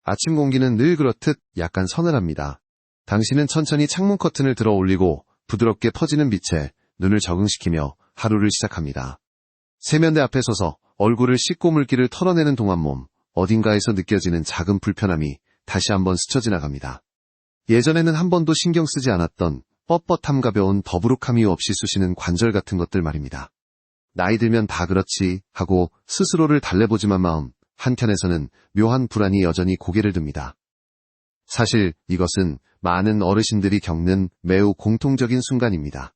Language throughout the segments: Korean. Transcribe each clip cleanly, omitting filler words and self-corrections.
아침 공기는 늘 그렇듯 약간 서늘합니다. 당신은 천천히 창문 커튼을 들어 올리고 부드럽게 퍼지는 빛에 눈을 적응시키며 하루를 시작합니다. 세면대 앞에 서서 얼굴을 씻고 물기를 털어내는 동안 몸, 어딘가에서 느껴지는 작은 불편함이 다시 한번 스쳐 지나갑니다. 예전에는 한 번도 신경 쓰지 않았던 뻣뻣함 가벼운 더부룩함 이유 없이 쑤시는 관절 같은 것들 말입니다. 나이 들면 다 그렇지 하고 스스로를 달래보지만 마음 한켠에서는 묘한 불안이 여전히 고개를 듭니다. 사실 이것은 많은 어르신들이 겪는 매우 공통적인 순간입니다.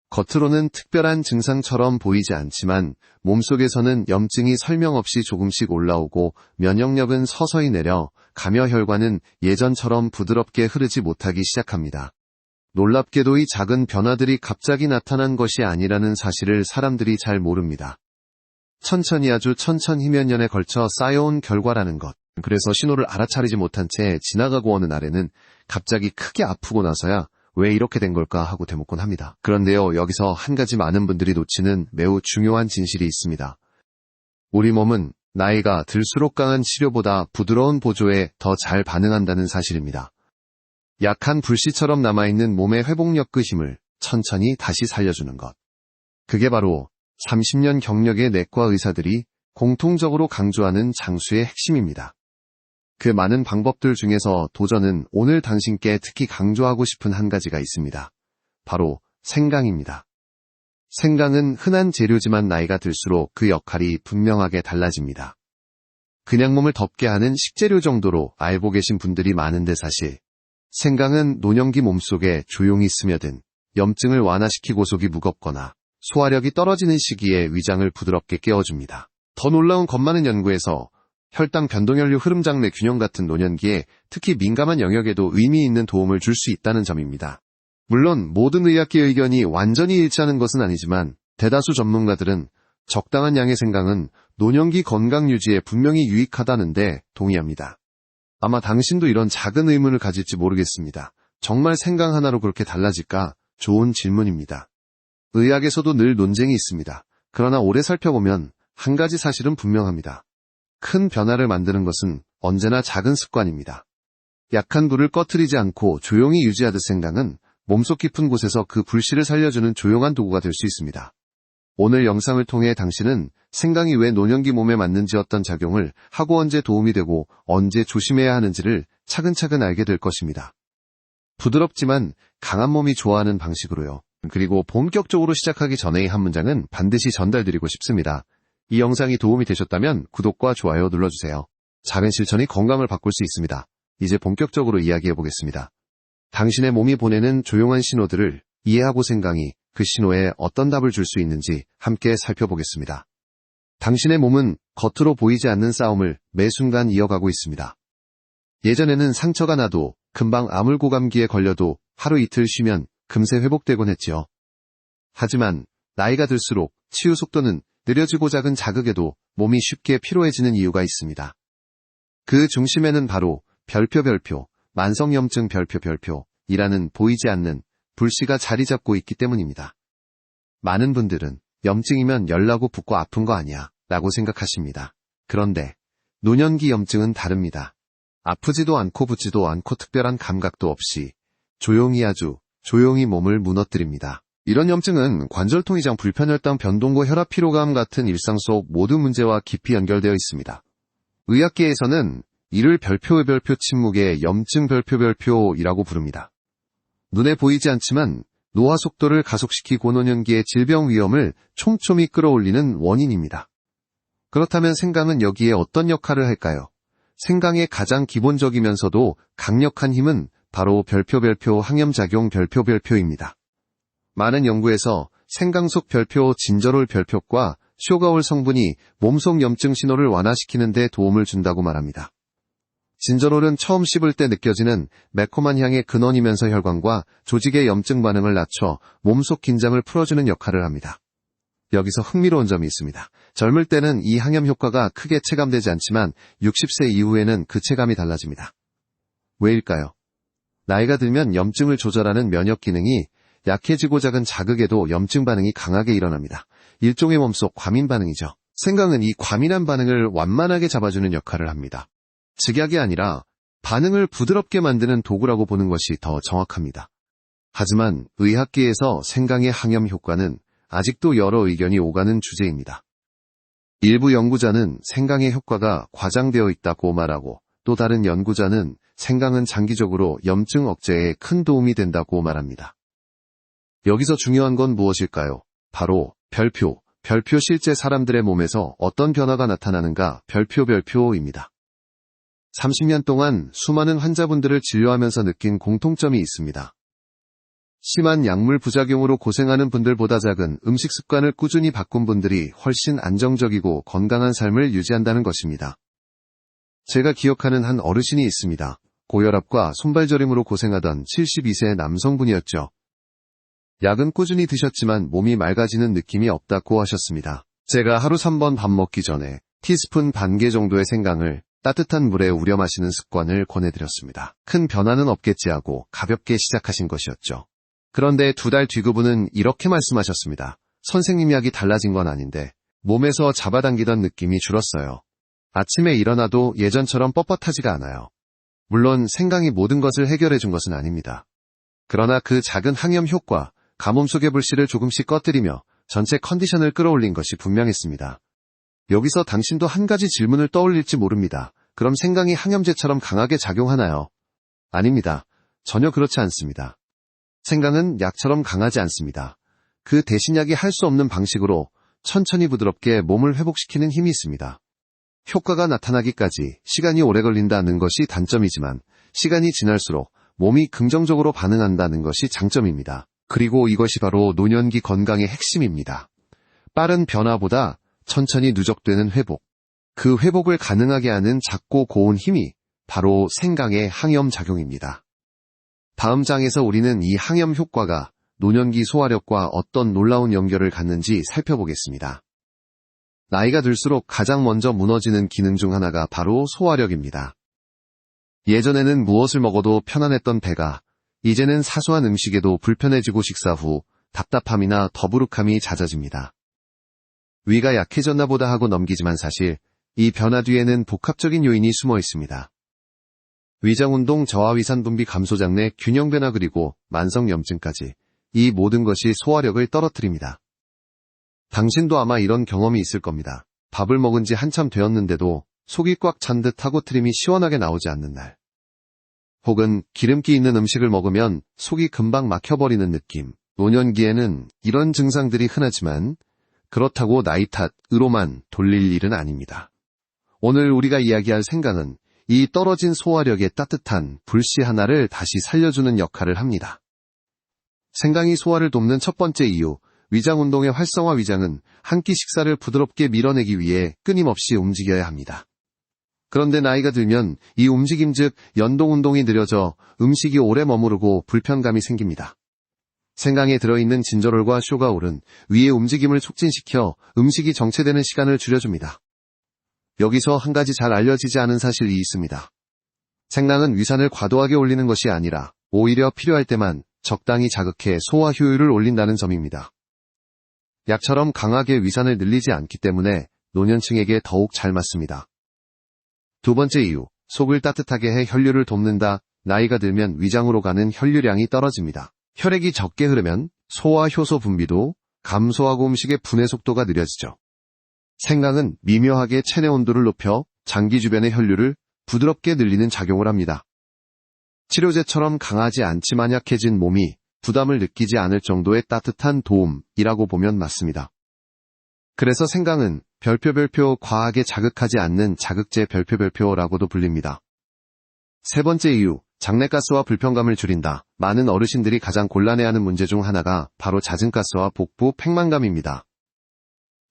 겉으로는 특별한 증상처럼 보이지 않지만 몸속에서는 염증이 설명 없이 조금씩 올라오고 면역력은 서서히 내려 감여혈관은 예전처럼 부드럽게 흐르지 못하기 시작합니다. 놀랍게도 이 작은 변화들이 갑자기 나타난 것이 아니라는 사실을 사람들이 잘 모릅니다. 천천히 아주 천천히 몇 년에 걸쳐 쌓여온 결과라는 것. 그래서 신호를 알아차리지 못한 채 지나가고 어느 날에는 갑자기 크게 아프고 나서야 왜 이렇게 된 걸까 하고 되묻곤 합니다. 그런데요, 여기서 한 가지 많은 분들이 놓치는 매우 중요한 진실이 있습니다. 우리 몸은 나이가 들수록 강한 치료보다 부드러운 보조에 더 잘 반응한다는 사실입니다. 약한 불씨처럼 남아있는 몸의 회복력 그 힘을 천천히 다시 살려주는 것. 그게 바로 30년 경력의 내과 의사들이 공통적으로 강조하는 장수의 핵심입니다. 그 많은 방법들 중에서 도전은 오늘 당신께 특히 강조하고 싶은 한 가지가 있습니다. 바로 생강입니다. 생강은 흔한 재료지만 나이가 들수록 그 역할이 분명하게 달라집니다. 그냥 몸을 덥게 하는 식재료 정도로 알고 계신 분들이 많은데 사실 생강은 노년기 몸속에 조용히 스며든 염증을 완화시키고 속이 무겁거나 소화력이 떨어지는 시기에 위장을 부드럽게 깨워줍니다. 더 놀라운 것 많은 연구에서 혈당 변동혈류 흐름 장내 균형 같은 노년기에 특히 민감한 영역에도 의미 있는 도움을 줄 수 있다는 점입니다. 물론 모든 의학계 의견이 완전히 일치하는 것은 아니지만 대다수 전문가들은 적당한 양의 생강은 노년기 건강 유지에 분명히 유익하다는데 동의합니다. 아마 당신도 이런 작은 의문을 가질지 모르겠습니다. 정말 생강 하나로 그렇게 달라질까? 좋은 질문입니다. 의학에서도 늘 논쟁이 있습니다. 그러나 오래 살펴보면 한 가지 사실은 분명합니다. 큰 변화를 만드는 것은 언제나 작은 습관입니다. 약한 불을 꺼트리지 않고 조용히 유지하듯 생강은 몸속 깊은 곳에서 그 불씨를 살려주는 조용한 도구가 될 수 있습니다. 오늘 영상을 통해 당신은 생강이 왜 노년기 몸에 맞는지 어떤 작용을 하고 언제 도움이 되고 언제 조심해야 하는지를 차근차근 알게 될 것입니다. 부드럽지만 강한 몸이 좋아하는 방식으로요. 그리고 본격적으로 시작하기 전에 한 문장은 반드시 전달드리고 싶습니다. 이 영상이 도움이 되셨다면 구독과 좋아요 눌러주세요. 작은 실천이 건강을 바꿀 수 있습니다. 이제 본격적으로 이야기해보겠습니다. 당신의 몸이 보내는 조용한 신호들을 이해하고 생강이 그 신호에 어떤 답을 줄 수 있는지 함께 살펴보겠습니다. 당신의 몸은 겉으로 보이지 않는 싸움을 매 순간 이어가고 있습니다. 예전에는 상처가 나도 금방 아물고 감기에 걸려도 하루 이틀 쉬면 금세 회복되곤 했지요. 하지만 나이가 들수록 치유 속도는 느려지고 작은 자극에도 몸이 쉽게 피로해지는 이유가 있습니다. 그 중심에는 바로 별표, 만성염증 별표이라는 보이지 않는 불씨가 자리 잡고 있기 때문입니다. 많은 분들은 염증이면 열나고 붓고 아픈 거 아니야 라고 생각하십니다. 그런데 노년기 염증은 다릅니다. 아프지도 않고 붓지도 않고 특별한 감각도 없이 아주 조용히 몸을 무너뜨립니다. 이런 염증은 관절통 이상 불편혈당 변동고 혈압 피로감 같은 일상 속 모든 문제와 깊이 연결되어 있습니다. 의학계에서는 이를 별표 침묵의 염증 별표이라고 부릅니다. 눈에 보이지 않지만 노화 속도를 가속시키고 노년기의 질병 위험을 촘촘히 끌어올리는 원인입니다. 그렇다면 생강은 여기에 어떤 역할을 할까요? 생강의 가장 기본적이면서도 강력한 힘은 바로 별표 항염작용 별표입니다. 많은 연구에서 생강 속 별표 진저롤 별표과 쇼가올 성분이 몸속 염증 신호를 완화시키는 데 도움을 준다고 말합니다. 진저롤은 처음 씹을 때 느껴지는 매콤한 향의 근원이면서 혈관과 조직의 염증 반응을 낮춰 몸속 긴장을 풀어주는 역할을 합니다. 여기서 흥미로운 점이 있습니다. 젊을 때는 이 항염 효과가 크게 체감되지 않지만 60세 이후에는 그 체감이 달라집니다. 왜일까요? 나이가 들면 염증을 조절하는 면역 기능이 약해지고 작은 자극에도 염증 반응이 강하게 일어납니다. 일종의 몸속 과민 반응이죠. 생강은 이 과민한 반응을 완만하게 잡아주는 역할을 합니다. 즉약이 아니라 반응을 부드럽게 만드는 도구라고 보는 것이 더 정확합니다. 하지만 의학계에서 생강의 항염 효과는 아직도 여러 의견이 오가는 주제입니다. 일부 연구자는 생강의 효과가 과장되어 있다고 말하고, 또 다른 연구자는 생강은 장기적으로 염증 억제에 큰 도움이 된다고 말합니다. 여기서 중요한 건 무엇일까요? 바로 별표 실제 사람들의 몸에서 어떤 변화가 나타나는가 별표입니다. 30년 동안 수많은 환자분들을 진료하면서 느낀 공통점이 있습니다. 심한 약물 부작용으로 고생하는 분들보다 작은 음식 습관을 꾸준히 바꾼 분들이 훨씬 안정적이고 건강한 삶을 유지한다는 것입니다. 제가 기억하는 한 어르신이 있습니다. 고혈압과 손발저림으로 고생하던 72세 남성분이었죠. 약은 꾸준히 드셨지만 몸이 맑아지는 느낌이 없다고 하셨습니다. 제가 하루 3번 밥 먹기 전에 티스푼 반 개 정도의 생강을 따뜻한 물에 우려 마시는 습관을 권해드렸습니다. 큰 변화는 없겠지 하고 가볍게 시작하신 것이었죠. 그런데 2달 뒤 그분은 이렇게 말씀하셨습니다. 선생님 약이 달라진 건 아닌데 몸에서 잡아당기던 느낌이 줄었어요. 아침에 일어나도 예전처럼 뻣뻣하지가 않아요. 물론 생강이 모든 것을 해결해 준 것은 아닙니다. 그러나 그 작은 항염 효과, 가뭄 속의 불씨를 조금씩 꺼뜨리며 전체 컨디션을 끌어올린 것이 분명했습니다. 여기서 당신도 한 가지 질문을 떠올릴지 모릅니다. 그럼 생강이 항염제처럼 강하게 작용하나요? 아닙니다. 전혀 그렇지 않습니다. 생강은 약처럼 강하지 않습니다. 그 대신 약이 할 수 없는 방식으로 천천히 부드럽게 몸을 회복시키는 힘이 있습니다. 효과가 나타나기까지 시간이 오래 걸린다는 것이 단점이지만 시간이 지날수록 몸이 긍정적으로 반응한다는 것이 장점입니다. 그리고 이것이 바로 노년기 건강의 핵심입니다. 빠른 변화보다 천천히 누적되는 회복. 그 회복을 가능하게 하는 작고 고운 힘이 바로 생강의 항염 작용입니다. 다음 장에서 우리는 이 항염 효과가 노년기 소화력과 어떤 놀라운 연결을 갖는지 살펴보겠습니다. 나이가 들수록 가장 먼저 무너지는 기능 중 하나가 바로 소화력입니다. 예전에는 무엇을 먹어도 편안했던 배가 이제는 사소한 음식에도 불편해지고 식사 후 답답함이나 더부룩함이 잦아집니다. 위가 약해졌나 보다 하고 넘기지만 사실 이 변화 뒤에는 복합적인 요인이 숨어 있습니다. 위장운동, 저하위산 분비 감소 장내, 균형 변화 그리고 만성염증까지 이 모든 것이 소화력을 떨어뜨립니다. 당신도 아마 이런 경험이 있을 겁니다. 밥을 먹은 지 한참 되었는데도 속이 꽉 찬 듯 하고 트림이 시원하게 나오지 않는 날. 혹은 기름기 있는 음식을 먹으면 속이 금방 막혀버리는 느낌. 노년기에는 이런 증상들이 흔하지만 그렇다고 나이 탓으로만 돌릴 일은 아닙니다. 오늘 우리가 이야기할 생강은 이 떨어진 소화력의 따뜻한 불씨 하나를 다시 살려주는 역할을 합니다. 생강이 소화를 돕는 첫 번째 이유, 위장운동의 활성화. 위장은 한 끼 식사를 부드럽게 밀어내기 위해 끊임없이 움직여야 합니다. 그런데 나이가 들면 이 움직임 즉 연동운동이 느려져 음식이 오래 머무르고 불편감이 생깁니다. 생강에 들어있는 진저롤과 쇼가올은 위의 움직임을 촉진시켜 음식이 정체되는 시간을 줄여줍니다. 여기서 한 가지 잘 알려지지 않은 사실이 있습니다. 생강은 위산을 과도하게 올리는 것이 아니라 오히려 필요할 때만 적당히 자극해 소화 효율을 올린다는 점입니다. 약처럼 강하게 위산을 늘리지 않기 때문에 노년층에게 더욱 잘 맞습니다. 두 번째 이유, 속을 따뜻하게 해 혈류를 돕는다. 나이가 들면 위장으로 가는 혈류량이 떨어집니다. 혈액이 적게 흐르면 소화 효소 분비도 감소하고 음식의 분해 속도가 느려지죠. 생강은 미묘하게 체내 온도를 높여 장기 주변의 혈류를 부드럽게 늘리는 작용을 합니다. 치료제처럼 강하지 않지만 약해진 몸이 부담을 느끼지 않을 정도의 따뜻한 도움이라고 보면 맞습니다. 그래서 생강은 별표 과하게 자극하지 않는 자극제 별표라고도 불립니다. 세 번째 이유, 장내가스와 불편감을 줄인다. 많은 어르신들이 가장 곤란해하는 문제 중 하나가 바로 잦은가스와 복부 팽만감입니다.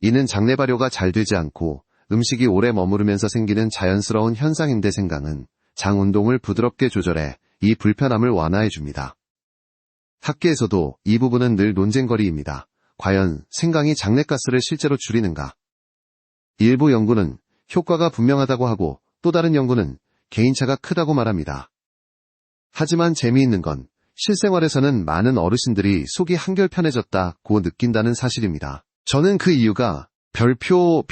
이는 장내 발효가 잘 되지 않고 음식이 오래 머무르면서 생기는 자연스러운 현상인데 생강은 장 운동을 부드럽게 조절해 이 불편함을 완화해줍니다. 학계에서도 이 부분은 늘 논쟁거리입니다. 과연 생강이 장내가스를 실제로 줄이는가? 일부 연구는 효과가 분명하다고 하고 또 다른 연구는 개인차가 크다고 말합니다. 하지만 재미있는 건 실생활에서는 많은 어르신들이 속이 한결 편해졌다고 느낀다는 사실입니다. 저는 그 이유가 별표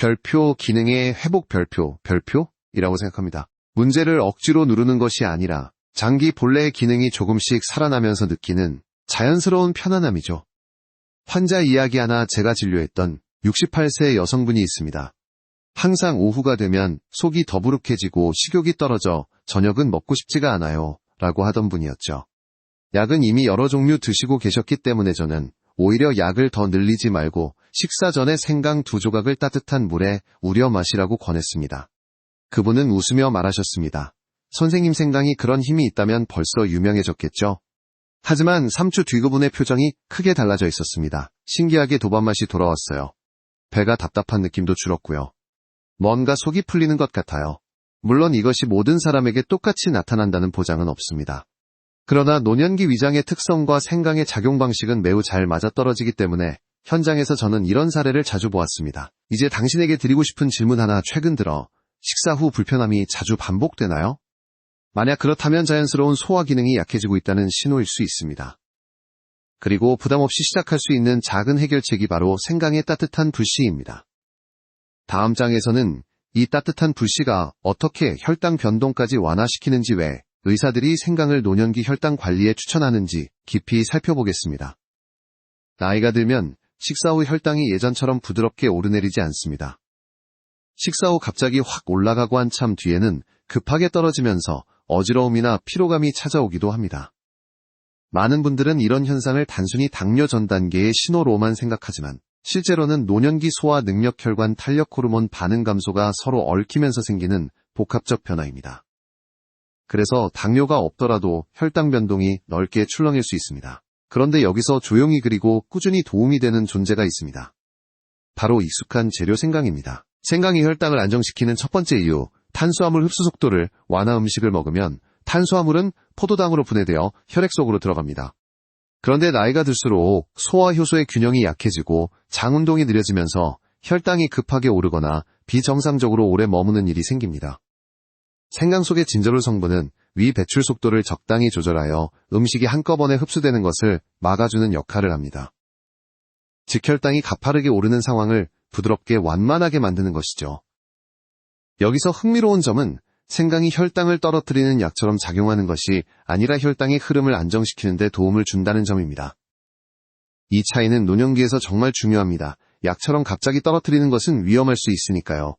기능의 회복 별표이라고 생각합니다. 문제를 억지로 누르는 것이 아니라 장기 본래의 기능이 조금씩 살아나면서 느끼는 자연스러운 편안함이죠. 환자 이야기 하나. 제가 진료했던 68세 여성분이 있습니다. 항상 오후가 되면 속이 더부룩해지고 식욕이 떨어져 저녁은 먹고 싶지가 않아요 라고 하던 분이었죠. 약은 이미 여러 종류 드시고 계셨기 때문에 저는 오히려 약을 더 늘리지 말고 식사 전에 생강 2조각을 따뜻한 물에 우려 마시라고 권했습니다. 그분은 웃으며 말하셨습니다. 선생님, 생강이 그런 힘이 있다면 벌써 유명해졌겠죠? 하지만 3주 뒤 그분의 표정이 크게 달라져 있었습니다. 신기하게 도밥맛이 돌아왔어요. 배가 답답한 느낌도 줄었고요. 뭔가 속이 풀리는 것 같아요. 물론 이것이 모든 사람에게 똑같이 나타난다는 보장은 없습니다. 그러나 노년기 위장의 특성과 생강의 작용 방식은 매우 잘 맞아떨어지기 때문에 현장에서 저는 이런 사례를 자주 보았습니다. 이제 당신에게 드리고 싶은 질문 하나. 최근 들어 식사 후 불편함이 자주 반복되나요? 만약 그렇다면 자연스러운 소화 기능이 약해지고 있다는 신호일 수 있습니다. 그리고 부담 없이 시작할 수 있는 작은 해결책이 바로 생강의 따뜻한 불씨입니다. 다음 장에서는 이 따뜻한 불씨가 어떻게 혈당 변동까지 완화시키는지, 왜 의사들이 생강을 노년기 혈당 관리에 추천하는지 깊이 살펴보겠습니다. 나이가 들면 식사 후 혈당이 예전처럼 부드럽게 오르내리지 않습니다. 식사 후 갑자기 확 올라가고 한참 뒤에는 급하게 떨어지면서 어지러움이나 피로감이 찾아오기도 합니다. 많은 분들은 이런 현상을 단순히 당뇨 전 단계의 신호로만 생각하지만 실제로는 노년기 소화 능력, 혈관 탄력, 호르몬 반응 감소가 서로 얽히면서 생기는 복합적 변화입니다. 그래서 당뇨가 없더라도 혈당 변동이 넓게 출렁일 수 있습니다. 그런데 여기서 조용히 그리고 꾸준히 도움이 되는 존재가 있습니다. 바로 익숙한 재료 생강입니다. 생강이 혈당을 안정시키는 첫 번째 이유, 탄수화물 흡수 속도를 완화. 음식을 먹으면 탄수화물은 포도당으로 분해되어 혈액 속으로 들어갑니다. 그런데 나이가 들수록 소화 효소의 균형이 약해지고 장 운동이 느려지면서 혈당이 급하게 오르거나 비정상적으로 오래 머무는 일이 생깁니다. 생강 속의 진저롤 성분은 위 배출 속도를 적당히 조절하여 음식이 한꺼번에 흡수되는 것을 막아주는 역할을 합니다. 즉 혈당이 가파르게 오르는 상황을 부드럽게 완만하게 만드는 것이죠. 여기서 흥미로운 점은 생강이 혈당을 떨어뜨리는 약처럼 작용하는 것이 아니라 혈당의 흐름을 안정시키는 데 도움을 준다는 점입니다. 이 차이는 노년기에서 정말 중요합니다. 약처럼 갑자기 떨어뜨리는 것은 위험할 수 있으니까요.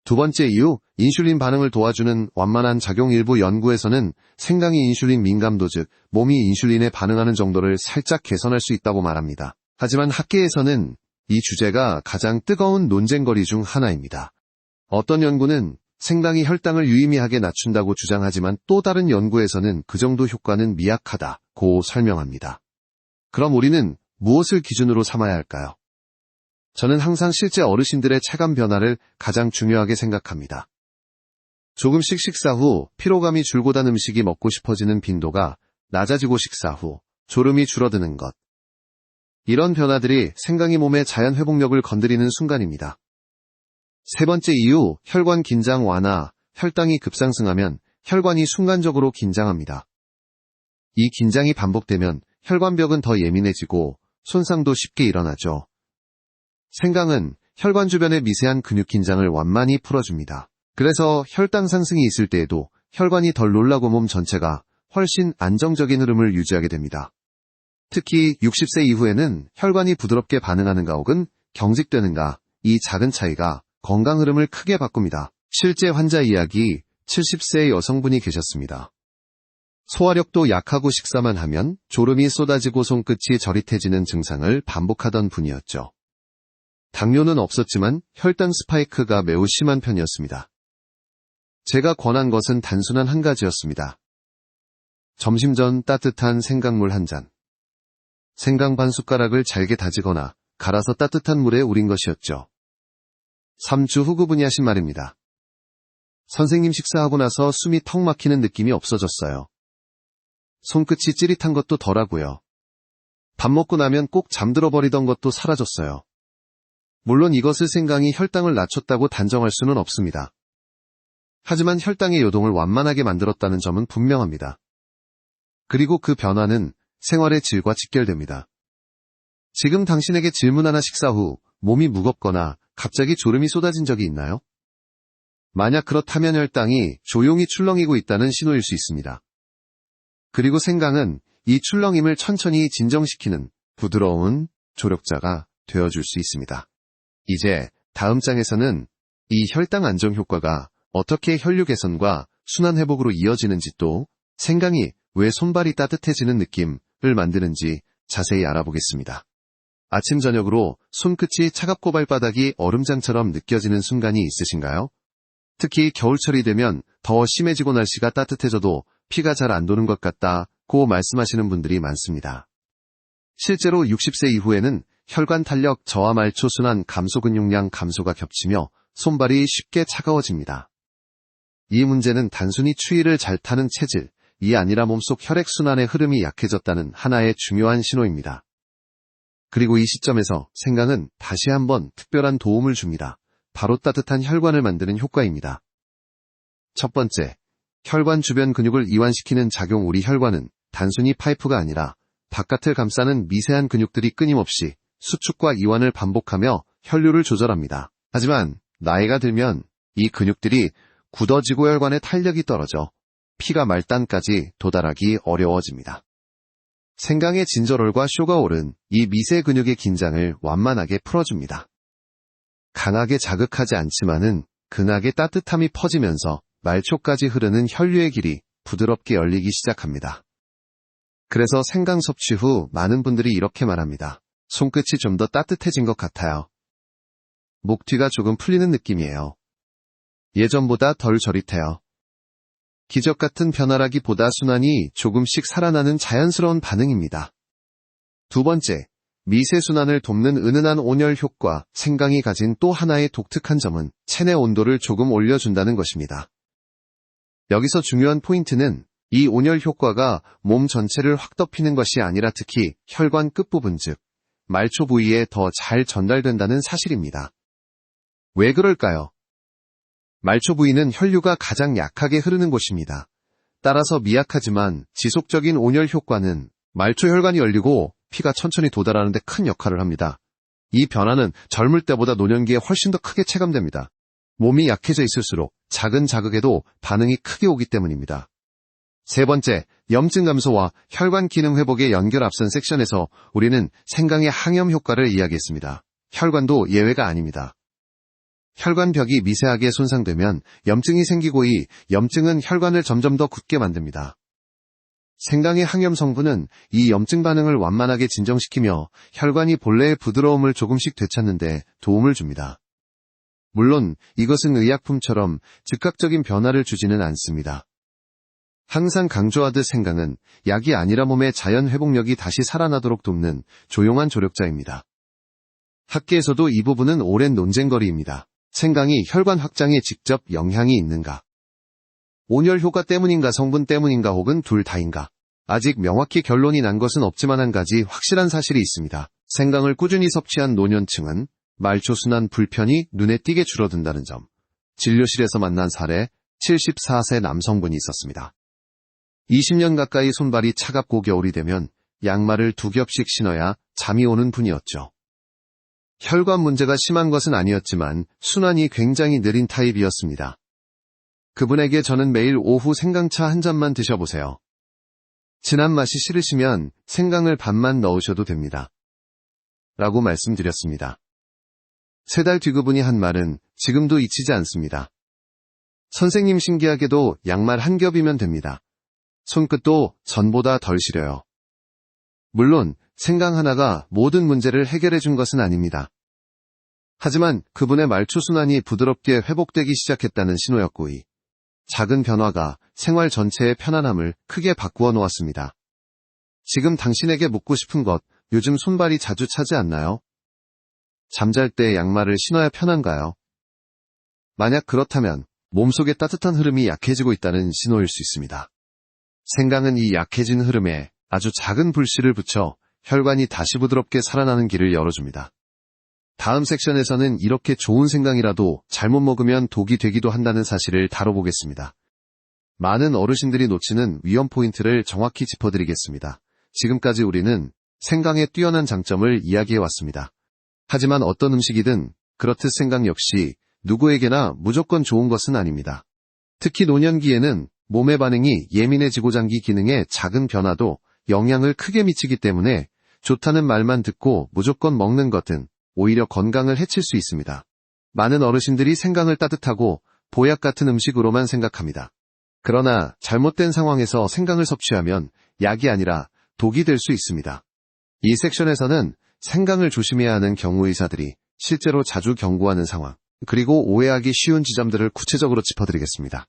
두 번째 이유, 인슐린 반응을 도와주는 완만한 작용. 일부 연구에서는 생강이 인슐린 민감도, 즉 몸이 인슐린에 반응하는 정도를 살짝 개선할 수 있다고 말합니다. 하지만 학계에서는 이 주제가 가장 뜨거운 논쟁거리 중 하나입니다. 어떤 연구는 생강이 혈당을 유의미하게 낮춘다고 주장하지만 또 다른 연구에서는 그 정도 효과는 미약하다고 설명합니다. 그럼 우리는 무엇을 기준으로 삼아야 할까요? 저는 항상 실제 어르신들의 체감 변화를 가장 중요하게 생각합니다. 조금씩 식사 후 피로감이 줄고단 음식이 먹고 싶어지는 빈도가 낮아지고 식사 후 졸음이 줄어드는 것. 이런 변화들이 생강이 몸의 자연 회복력을 건드리는 순간입니다. 세 번째 이유, 혈관 긴장 완화. 혈당이 급상승하면 혈관이 순간적으로 긴장합니다. 이 긴장이 반복되면 혈관벽은 더 예민해지고 손상도 쉽게 일어나죠. 생강은 혈관 주변의 미세한 근육 긴장을 완만히 풀어줍니다. 그래서 혈당 상승이 있을 때에도 혈관이 덜 놀라고 몸 전체가 훨씬 안정적인 흐름을 유지하게 됩니다. 특히 60세 이후에는 혈관이 부드럽게 반응하는가 혹은 경직되는가, 이 작은 차이가 건강 흐름을 크게 바꿉니다. 실제 환자 이야기. 70세 여성분이 계셨습니다. 소화력도 약하고 식사만 하면 졸음이 쏟아지고 손끝이 저릿해지는 증상을 반복하던 분이었죠. 당뇨는 없었지만 혈당 스파이크가 매우 심한 편이었습니다. 제가 권한 것은 단순한 한 가지였습니다. 점심 전 따뜻한 생강물 한 잔. 생강 반 숟가락을 잘게 다지거나 갈아서 따뜻한 물에 우린 것이었죠. 3주 후 그분이 하신 말입니다. 선생님, 식사하고 나서 숨이 턱 막히는 느낌이 없어졌어요. 손끝이 찌릿한 것도 덜하고요. 밥 먹고 나면 꼭 잠들어 버리던 것도 사라졌어요. 물론 이것을 생강이 혈당을 낮췄다고 단정할 수는 없습니다. 하지만 혈당의 요동을 완만하게 만들었다는 점은 분명합니다. 그리고 그 변화는 생활의 질과 직결됩니다. 지금 당신에게 질문 하나. 식사 후 몸이 무겁거나 갑자기 졸음이 쏟아진 적이 있나요? 만약 그렇다면 혈당이 조용히 출렁이고 있다는 신호일 수 있습니다. 그리고 생강은 이 출렁임을 천천히 진정시키는 부드러운 조력자가 되어줄 수 있습니다. 이제 다음 장에서는 이 혈당 안정 효과가 어떻게 혈류 개선과 순환 회복으로 이어지는지, 또 생강이 왜 손발이 따뜻해지는 느낌을 만드는지 자세히 알아보겠습니다. 아침 저녁으로 손끝이 차갑고 발바닥이 얼음장처럼 느껴지는 순간이 있으신가요? 특히 겨울철이 되면 더 심해지고 날씨가 따뜻해져도 피가 잘 안 도는 것 같다고 말씀하시는 분들이 많습니다. 실제로 60세 이후에는 혈관 탄력 저하, 말초 순환 감소, 근육량 감소가 겹치며 손발이 쉽게 차가워집니다. 이 문제는 단순히 추위를 잘 타는 체질이 아니라 몸속 혈액순환의 흐름이 약해졌다는 하나의 중요한 신호입니다. 그리고 이 시점에서 생강은 다시 한번 특별한 도움을 줍니다. 바로 따뜻한 혈관을 만드는 효과입니다. 첫 번째, 혈관 주변 근육을 이완시키는 작용. 우리 혈관은 단순히 파이프가 아니라 바깥을 감싸는 미세한 근육들이 끊임없이 수축과 이완을 반복하며 혈류를 조절합니다. 하지만 나이가 들면 이 근육들이 굳어지고 혈관의 탄력이 떨어져 피가 말단까지 도달하기 어려워집니다. 생강의 진저롤과 쇼가올은 이 미세 근육의 긴장을 완만하게 풀어줍니다. 강하게 자극하지 않지만은 근하게 따뜻함이 퍼지면서 말초까지 흐르는 혈류의 길이 부드럽게 열리기 시작합니다. 그래서 생강 섭취 후 많은 분들이 이렇게 말합니다. 손끝이 좀 더 따뜻해진 것 같아요. 목 뒤가 조금 풀리는 느낌이에요. 예전보다 덜 저릿해요. 기적 같은 변화라기보다 순환이 조금씩 살아나는 자연스러운 반응입니다. 두 번째, 미세순환을 돕는 은은한 온열 효과. 생강이 가진 또 하나의 독특한 점은 체내 온도를 조금 올려준다는 것입니다. 여기서 중요한 포인트는 이 온열 효과가 몸 전체를 확 덮이는 것이 아니라 특히 혈관 끝부분, 즉 말초 부위에 더 잘 전달된다는 사실입니다. 왜 그럴까요? 말초 부위는 혈류가 가장 약하게 흐르는 곳입니다. 따라서 미약하지만 지속적인 온열 효과는 말초 혈관이 열리고 피가 천천히 도달하는 데 큰 역할을 합니다. 이 변화는 젊을 때보다 노년기에 훨씬 더 크게 체감됩니다. 몸이 약해져 있을수록 작은 자극에도 반응이 크게 오기 때문입니다. 세 번째, 염증 감소와 혈관 기능 회복의 연결. 앞선 섹션에서 우리는 생강의 항염 효과를 이야기했습니다. 혈관도 예외가 아닙니다. 혈관벽이 미세하게 손상되면 염증이 생기고 이 염증은 혈관을 점점 더 굳게 만듭니다. 생강의 항염 성분은 이 염증 반응을 완만하게 진정시키며 혈관이 본래의 부드러움을 조금씩 되찾는 데 도움을 줍니다. 물론 이것은 의약품처럼 즉각적인 변화를 주지는 않습니다. 항상 강조하듯 생강은 약이 아니라 몸의 자연 회복력이 다시 살아나도록 돕는 조용한 조력자입니다. 학계에서도 이 부분은 오랜 논쟁거리입니다. 생강이 혈관 확장에 직접 영향이 있는가? 온열 효과 때문인가, 성분 때문인가, 혹은 둘 다인가? 아직 명확히 결론이 난 것은 없지만 한 가지 확실한 사실이 있습니다. 생강을 꾸준히 섭취한 노년층은 말초순환 불편이 눈에 띄게 줄어든다는 점. 진료실에서 만난 사례 74세 남성분이 있었습니다. 20년 가까이 손발이 차갑고 겨울이 되면 양말을 2겹씩 신어야 잠이 오는 분이었죠. 혈관 문제가 심한 것은 아니었지만 순환이 굉장히 느린 타입이었습니다. 그분에게 저는 매일 오후 생강차 한 잔만 드셔보세요. 진한 맛이 싫으시면 생강을 반만 넣으셔도 됩니다. 라고 말씀드렸습니다. 3달 뒤 그분이 한 말은 지금도 잊히지 않습니다. 선생님, 신기하게도 양말 한 겹이면 됩니다. 손끝도 전보다 덜 시려요. 물론 생강 하나가 모든 문제를 해결해 준 것은 아닙니다. 하지만 그분의 말초순환이 부드럽게 회복되기 시작했다는 신호였고, 이 작은 변화가 생활 전체의 편안함을 크게 바꾸어 놓았습니다. 지금 당신에게 묻고 싶은 것, 요즘 손발이 자주 차지 않나요? 잠잘 때 양말을 신어야 편한가요? 만약 그렇다면 몸속의 따뜻한 흐름이 약해지고 있다는 신호일 수 있습니다. 생강은 이 약해진 흐름에 아주 작은 불씨를 붙여 혈관이 다시 부드럽게 살아나는 길을 열어줍니다. 다음 섹션에서는 이렇게 좋은 생강이라도 잘못 먹으면 독이 되기도 한다는 사실을 다뤄보겠습니다. 많은 어르신들이 놓치는 위험 포인트를 정확히 짚어드리겠습니다. 지금까지 우리는 생강의 뛰어난 장점을 이야기해왔습니다. 하지만 어떤 음식이든 그렇듯 생강 역시 누구에게나 무조건 좋은 것은 아닙니다. 특히 노년기에는 몸의 반응이 예민해지고 장기 기능에 작은 변화도 영향을 크게 미치기 때문에 좋다는 말만 듣고 무조건 먹는 것은 오히려 건강을 해칠 수 있습니다. 많은 어르신들이 생강을 따뜻하고 보약 같은 음식으로만 생각합니다. 그러나 잘못된 상황에서 생강을 섭취하면 약이 아니라 독이 될 수 있습니다. 이 섹션에서는 생강을 조심해야 하는 경우 의사들이 실제로 자주 경고하는 상황, 그리고 오해하기 쉬운 지점들을 구체적으로 짚어드리겠습니다.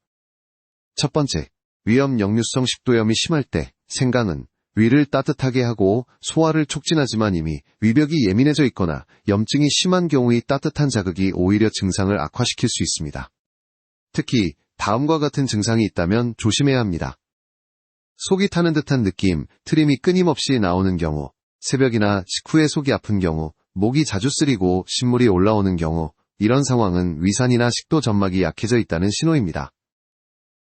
첫 번째, 위염 역류성 식도염이 심할 때 생강은 위를 따뜻하게 하고 소화를 촉진하지만 이미 위벽이 예민해져 있거나 염증이 심한 경우의 따뜻한 자극이 오히려 증상을 악화시킬 수 있습니다. 특히 다음과 같은 증상이 있다면 조심해야 합니다. 속이 타는 듯한 느낌, 트림이 끊임없이 나오는 경우, 새벽이나 식후에 속이 아픈 경우, 목이 자주 쓰리고 신물이 올라오는 경우, 이런 상황은 위산이나 식도 점막이 약해져 있다는 신호입니다.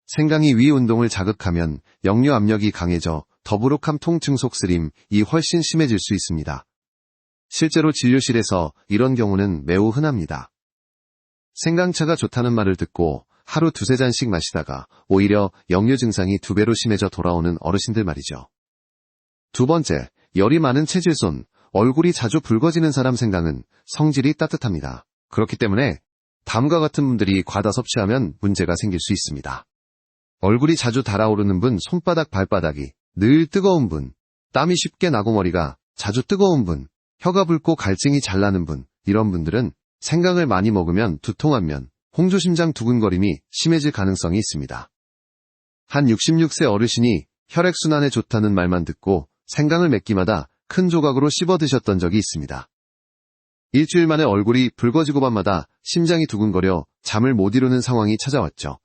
생강이 위 운동을 자극하면 역류 압력이 강해져 더부룩함, 통증, 속쓰림이 훨씬 심해질 수 있습니다. 실제로 진료실에서 이런 경우는 매우 흔합니다. 생강차가 좋다는 말을 듣고 하루 2-3잔씩 마시다가 오히려 역류 증상이 2배로 심해져 돌아오는 어르신들 말이죠. 두 번째, 열이 많은 체질손, 얼굴이 자주 붉어지는 사람 생강은 성질이 따뜻합니다. 그렇기 때문에 다음과 같은 분들이 과다 섭취하면 문제가 생길 수 있습니다. 얼굴이 자주 달아오르는 분, 손바닥, 발바닥이 늘 뜨거운 분, 땀이 쉽게 나고 머리가 자주 뜨거운 분, 혀가 붉고 갈증이 잘 나는 분, 이런 분들은 생강을 많이 먹으면 두통한 면, 홍조심장 두근거림이 심해질 가능성이 있습니다. 한 66세 어르신이 혈액순환에 좋다는 말만 듣고 생강을 몇 끼마다 큰 조각으로 씹어 드셨던 적이 있습니다. 일주일 만에 얼굴이 붉어지고 밤마다 심장이 두근거려 잠을 못 이루는 상황이 찾아왔죠.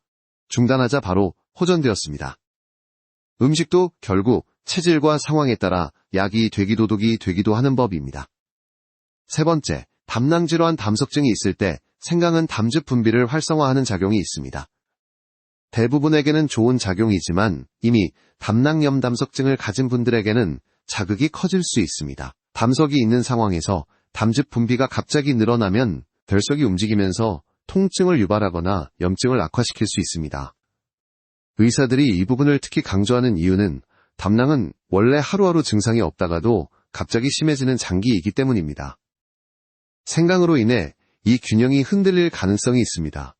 중단하자 바로 호전되었습니다. 음식도 결국 체질과 상황에 따라 약이 되기도 독이 되기도 하는 법입니다. 세 번째, 담낭질환 담석증이 있을 때 생강은 담즙 분비를 활성화하는 작용이 있습니다. 대부분에게는 좋은 작용이지만 이미 담낭염 담석증을 가진 분들에게는 자극이 커질 수 있습니다. 담석이 있는 상황에서 담즙 분비가 갑자기 늘어나면 결석이 움직이면서 통증을 유발하거나 염증을 악화시킬 수 있습니다. 의사들이 이 부분을 특히 강조하는 이유는 담낭은 원래 하루하루 증상이 없다가도 갑자기 심해지는 장기이기 때문입니다. 생강으로 인해 이 균형이 흔들릴 가능성이 있습니다.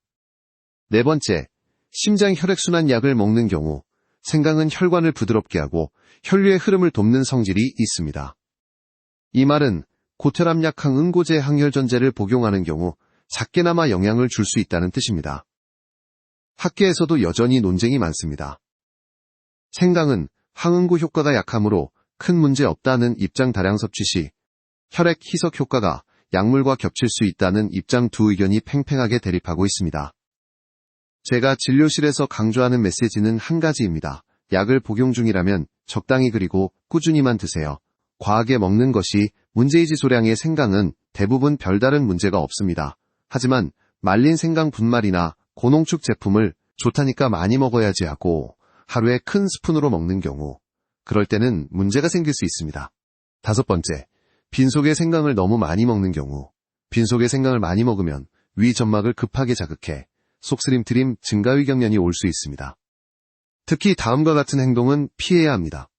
네 번째, 심장 혈액순환 약을 먹는 경우 생강은 혈관을 부드럽게 하고 혈류의 흐름을 돕는 성질이 있습니다. 이 말은 고혈압약 항응고제 항혈전제를 복용하는 경우 작게나마 영향을 줄 수 있다는 뜻입니다. 학계에서도 여전히 논쟁이 많습니다. 생강은 항응고 효과가 약하므로 큰 문제 없다는 입장 다량 섭취 시 혈액 희석 효과가 약물과 겹칠 수 있다는 입장 두 의견이 팽팽하게 대립하고 있습니다. 제가 진료실에서 강조하는 메시지는 한 가지입니다. 약을 복용 중이라면 적당히 그리고 꾸준히만 드세요. 과하게 먹는 것이 문제이지. 소량의 생강은 대부분 별다른 문제가 없습니다. 하지만 말린 생강 분말이나 고농축 제품을 좋다니까 많이 먹어야지 하고 하루에 큰 스푼으로 먹는 경우, 그럴 때는 문제가 생길 수 있습니다. 다섯 번째, 빈속에 생강을 너무 많이 먹는 경우, 빈속에 생강을 많이 먹으면 위 점막을 급하게 자극해 속쓰림, 트림, 증가위 경련이 올 수 있습니다. 특히 다음과 같은 행동은 피해야 합니다.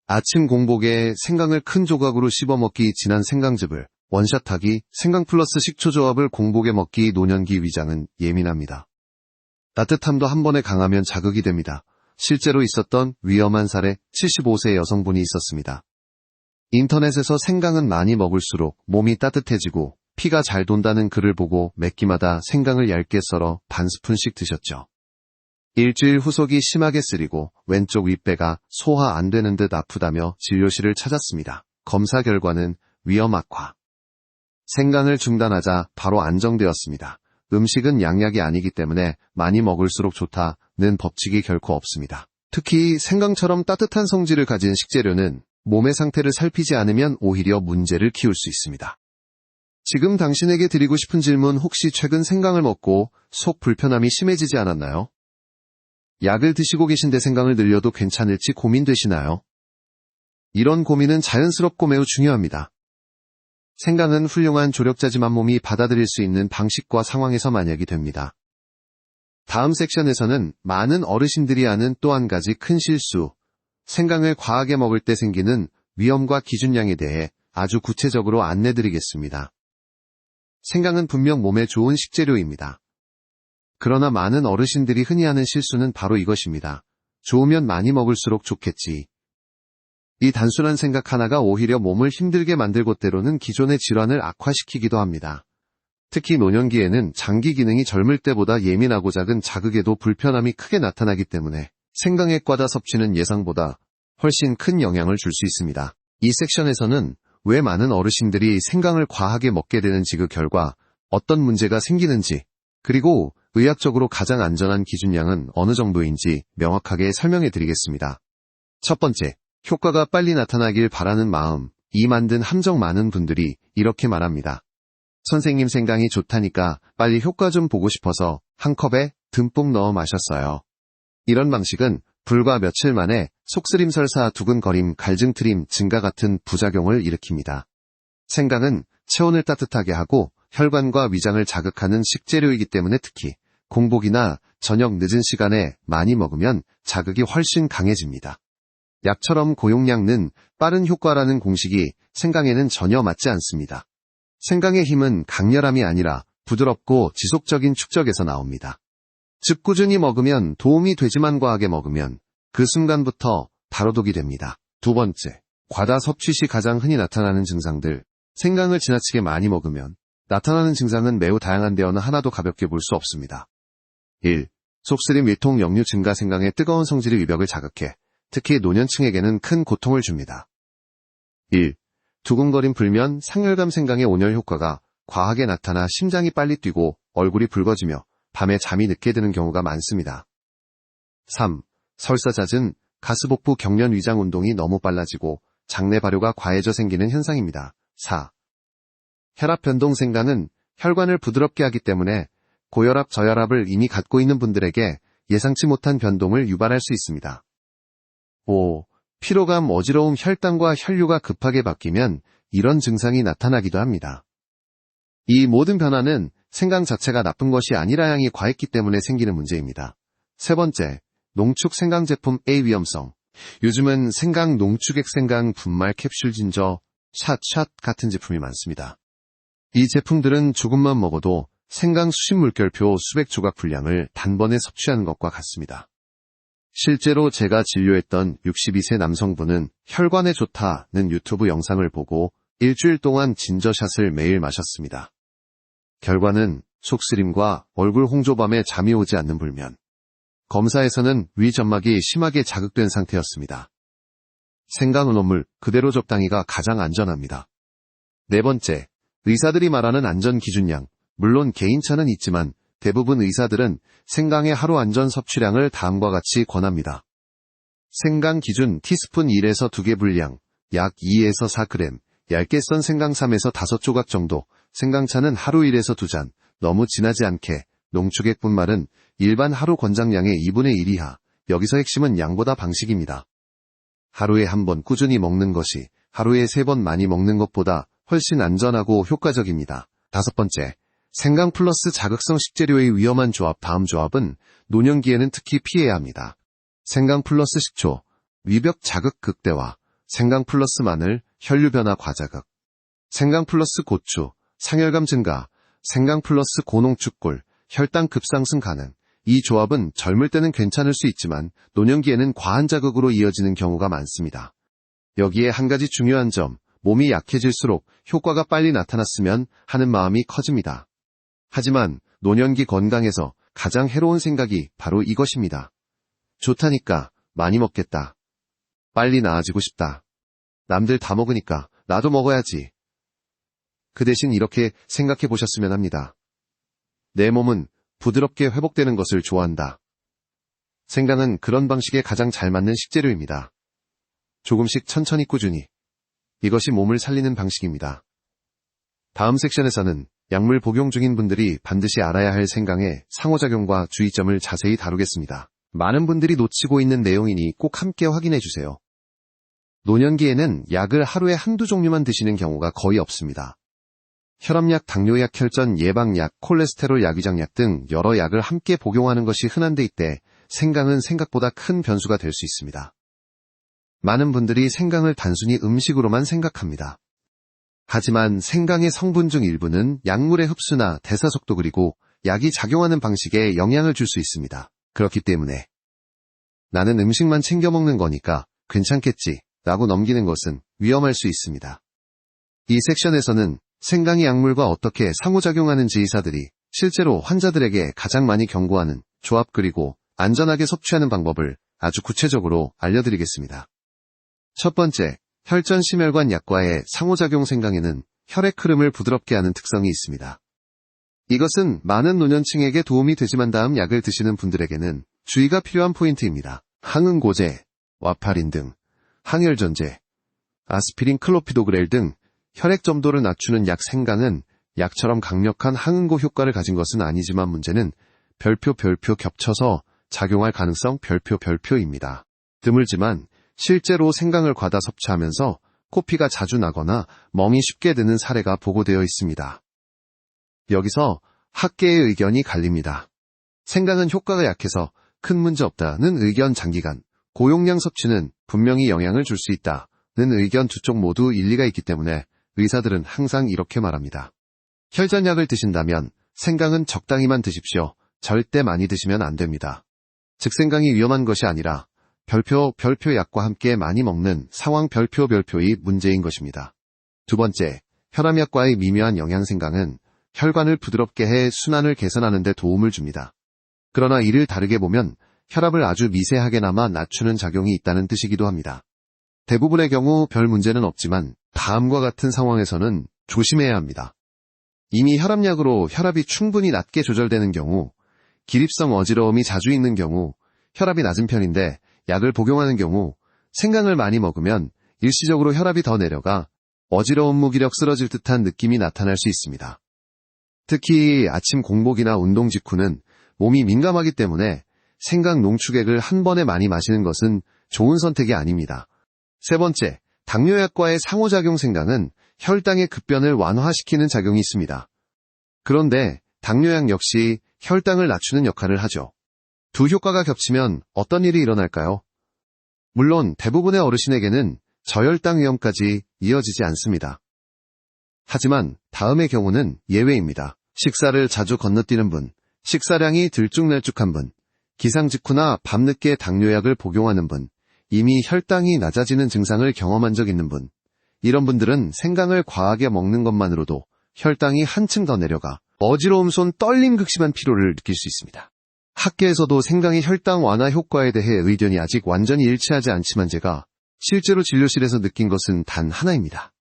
아침 공복에 생강을 큰 조각으로 씹어먹기, 진한 생강즙을 원샷하기, 생강 플러스 식초 조합을 공복에 먹기. 노년기 위장은 예민합니다. 따뜻함도 한 번에 강하면 자극이 됩니다. 실제로 있었던 위험한 사례, 75세 여성분이 있었습니다. 인터넷에서 생강은 많이 먹을수록 몸이 따뜻해지고 피가 잘 돈다는 글을 보고 몇 끼마다 생강을 얇게 썰어 반 스푼씩 드셨죠. 일주일 후 속이 심하게 쓰리고 왼쪽 윗배가 소화 안 되는 듯 아프다며 진료실을 찾았습니다. 검사 결과는 위염 악화. 생강을 중단하자 바로 안정되었습니다. 음식은 양약이 아니기 때문에 많이 먹을수록 좋다는 법칙이 결코 없습니다. 특히 생강처럼 따뜻한 성질을 가진 식재료는 몸의 상태를 살피지 않으면 오히려 문제를 키울 수 있습니다. 지금 당신에게 드리고 싶은 질문, 혹시 최근 생강을 먹고 속 불편함이 심해지지 않았나요? 약을 드시고 계신데 생강을 늘려도 괜찮을지 고민되시나요? 이런 고민은 자연스럽고 매우 중요합니다. 생강은 훌륭한 조력자지만 몸이 받아들일 수 있는 방식과 상황에서 만약이 됩니다. 다음 섹션에서는 많은 어르신들이 하는 또 한 가지 큰 실수, 생강을 과하게 먹을 때 생기는 위험과 기준량에 대해 아주 구체적으로 안내드리겠습니다. 생강은 분명 몸에 좋은 식재료입니다. 그러나 많은 어르신들이 흔히 하는 실수는 바로 이것입니다. 좋으면 많이 먹을수록 좋겠지. 이 단순한 생각 하나가 오히려 몸을 힘들게 만들고 때로는 기존의 질환을 악화시키기도 합니다. 특히 노년기에는 장기 기능이 젊을 때보다 예민하고 작은 자극에도 불편함이 크게 나타나기 때문에 생강의 과다 섭취는 예상보다 훨씬 큰 영향을 줄 수 있습니다. 이 섹션에서는 왜 많은 어르신들이 생강을 과하게 먹게 되는지, 그 결과 어떤 문제가 생기는지, 그리고 의학적으로 가장 안전한 기준량은 어느 정도인지 명확하게 설명해 드리겠습니다. 첫 번째, 효과가 빨리 나타나길 바라는 마음. 이 만든 함정 많은 분들이 이렇게 말합니다. 선생님, 생강이 좋다니까 빨리 효과 좀 보고 싶어서 한 컵에 듬뿍 넣어 마셨어요. 이런 방식은 불과 며칠 만에 속쓰림, 설사, 두근거림, 갈증트림 증가 같은 부작용을 일으킵니다. 생강은 체온을 따뜻하게 하고 혈관과 위장을 자극하는 식재료이기 때문에 특히 공복이나 저녁 늦은 시간에 많이 먹으면 자극이 훨씬 강해집니다. 약처럼 고용량는 빠른 효과라는 공식이 생강에는 전혀 맞지 않습니다. 생강의 힘은 강렬함이 아니라 부드럽고 지속적인 축적에서 나옵니다. 즉 꾸준히 먹으면 도움이 되지만 과하게 먹으면 그 순간부터 바로 독이 됩니다. 두 번째, 과다 섭취 시 가장 흔히 나타나는 증상들. 생강을 지나치게 많이 먹으면 나타나는 증상은 매우 다양한데 어느 하나도 가볍게 볼 수 없습니다. 1. 속쓰림, 위통, 역류 증가. 생강의 뜨거운 성질이 위벽을 자극해 특히 노년층에게는 큰 고통을 줍니다. 1. 두근거림, 불면, 상열감. 생강의 온열 효과가 과하게 나타나 심장이 빨리 뛰고 얼굴이 붉어지며 밤에 잠이 늦게 드는 경우가 많습니다. 3. 설사, 잦은 가스복부, 경련, 위장 운동이 너무 빨라지고 장내 발효가 과해져 생기는 현상입니다. 4. 혈압 변동. 생강은 혈관을 부드럽게 하기 때문에 고혈압, 저혈압을 이미 갖고 있는 분들에게 예상치 못한 변동을 유발할 수 있습니다. 5. 피로감, 어지러움. 혈당과 혈류가 급하게 바뀌면 이런 증상이 나타나기도 합니다. 이 모든 변화는 생강 자체가 나쁜 것이 아니라 양이 과했기 때문에 생기는 문제입니다. 세 번째, 농축 생강 제품 A 위험성. 요즘은 생강 농축액, 생강 분말, 캡슐, 진저, 샷 같은 제품이 많습니다. 이 제품들은 조금만 먹어도 생강 수십 물결표 수백 조각 분량을 단번에 섭취하는 것과 같습니다. 실제로 제가 진료했던 62세 남성분은 혈관에 좋다는 유튜브 영상을 보고 일주일 동안 진저샷을 매일 마셨습니다. 결과는 속쓰림과 얼굴 홍조밤에 잠이 오지 않는 불면. 검사에서는 위 점막이 심하게 자극된 상태였습니다. 생강 음식물 그대로 적당히가 가장 안전합니다. 네 번째, 의사들이 말하는 안전 기준량. 물론 개인차는 있지만 대부분 의사들은 생강의 하루 안전 섭취량을 다음과 같이 권합니다. 생강 기준 티스푼 1에서 2개 분량, 약 2에서 4g, 얇게 썬 생강 3에서 5조각 정도. 생강차는 하루 1에서 2잔, 너무 진하지 않게. 농축액 분말은 일반 하루 권장량의 2분의 1 이하. 여기서 핵심은 양보다 방식입니다. 하루에 한 번 꾸준히 먹는 것이 하루에 3번 많이 먹는 것보다 훨씬 안전하고 효과적입니다. 다섯 번째, 생강 플러스 자극성 식재료의 위험한 조합. 다음 조합은 노년기에는 특히 피해야 합니다. 생강 플러스 식초, 위벽 자극 극대화. 생강 플러스 마늘, 혈류 변화 과자극. 생강 플러스 고추, 상열감 증가. 생강 플러스 고농축꿀, 혈당 급상승 가능. 이 조합은 젊을 때는 괜찮을 수 있지만 노년기에는 과한 자극으로 이어지는 경우가 많습니다. 여기에 한 가지 중요한 점, 몸이 약해질수록 효과가 빨리 나타났으면 하는 마음이 커집니다. 하지만 노년기 건강에서 가장 해로운 생각이 바로 이것입니다. 좋다니까 많이 먹겠다. 빨리 나아지고 싶다. 남들 다 먹으니까 나도 먹어야지. 그 대신 이렇게 생각해 보셨으면 합니다. 내 몸은 부드럽게 회복되는 것을 좋아한다. 생강은 그런 방식에 가장 잘 맞는 식재료입니다. 조금씩 천천히 꾸준히. 이것이 몸을 살리는 방식입니다. 다음 섹션에서는 약물 복용 중인 분들이 반드시 알아야 할 생강의 상호작용과 주의점을 자세히 다루겠습니다. 많은 분들이 놓치고 있는 내용이니 꼭 함께 확인해 주세요. 노년기에는 약을 하루에 한두 종류만 드시는 경우가 거의 없습니다. 혈압약, 당뇨약, 혈전 예방약, 콜레스테롤 약, 위장약 등 여러 약을 함께 복용하는 것이 흔한데 이때 생강은 생각보다 큰 변수가 될 수 있습니다. 많은 분들이 생강을 단순히 음식으로만 생각합니다. 하지만 생강의 성분 중 일부는 약물의 흡수나 대사 속도 그리고 약이 작용하는 방식에 영향을 줄 수 있습니다. 그렇기 때문에 나는 음식만 챙겨 먹는 거니까 괜찮겠지 라고 넘기는 것은 위험할 수 있습니다. 이 섹션에서는 생강이 약물과 어떻게 상호작용하는지 의사들이 실제로 환자들에게 가장 많이 경고하는 조합 그리고 안전하게 섭취하는 방법을 아주 구체적으로 알려드리겠습니다. 첫 번째, 혈전 심혈관 약과의 상호작용. 생강에는 혈액 흐름을 부드럽게 하는 특성이 있습니다. 이것은 많은 노년층에게 도움이 되지만 다음 약을 드시는 분들에게는 주의가 필요한 포인트입니다. 항응고제, 와파린 등, 항혈전제, 아스피린, 클로피도그렐 등 혈액 점도를 낮추는 약. 생강은 약처럼 강력한 항응고 효과를 가진 것은 아니지만 문제는 별표 겹쳐서 작용할 가능성 별표입니다. 드물지만 실제로 생강을 과다 섭취하면서 코피가 자주 나거나 멍이 쉽게 드는 사례가 보고되어 있습니다. 여기서 학계의 의견이 갈립니다. 생강은 효과가 약해서 큰 문제 없다는 의견, 장기간 고용량 섭취는 분명히 영향을 줄 수 있다는 의견, 두 쪽 모두 일리가 있기 때문에 의사들은 항상 이렇게 말합니다. 혈전약을 드신다면 생강은 적당히만 드십시오. 절대 많이 드시면 안 됩니다. 즉 생강이 위험한 것이 아니라 별표 약과 함께 많이 먹는 상황 별표이 문제인 것입니다. 두 번째, 혈압약과의 미묘한 영향. 생강은 혈관을 부드럽게 해 순환을 개선하는 데 도움을 줍니다. 그러나 이를 다르게 보면 혈압을 아주 미세하게나마 낮추는 작용이 있다는 뜻이기도 합니다. 대부분의 경우 별 문제는 없지만 다음과 같은 상황에서는 조심해야 합니다. 이미 혈압약으로 혈압이 충분히 낮게 조절되는 경우, 기립성 어지러움이 자주 있는 경우, 혈압이 낮은 편인데 약을 복용하는 경우, 생강을 많이 먹으면 일시적으로 혈압이 더 내려가 어지러움, 무기력, 쓰러질 듯한 느낌이 나타날 수 있습니다. 특히 아침 공복이나 운동 직후는 몸이 민감하기 때문에 생강 농축액을 한 번에 많이 마시는 것은 좋은 선택이 아닙니다. 세 번째, 당뇨약과의 상호작용. 생강은 혈당의 급변을 완화시키는 작용이 있습니다. 그런데 당뇨약 역시 혈당을 낮추는 역할을 하죠. 두 효과가 겹치면 어떤 일이 일어날까요? 물론 대부분의 어르신에게는 저혈당 위험까지 이어지지 않습니다. 하지만 다음의 경우는 예외입니다. 식사를 자주 건너뛰는 분, 식사량이 들쭉날쭉한 분, 기상 직후나 밤늦게 당뇨약을 복용하는 분, 이미 혈당이 낮아지는 증상을 경험한 적 있는 분, 이런 분들은 생강을 과하게 먹는 것만으로도 혈당이 한층 더 내려가 어지러움, 손 떨림, 극심한 피로를 느낄 수 있습니다. 학계에서도 생강의 혈당 완화 효과에 대해 의견이 아직 완전히 일치하지 않지만 제가 실제로 진료실에서 느낀 것은 단 하나입니다.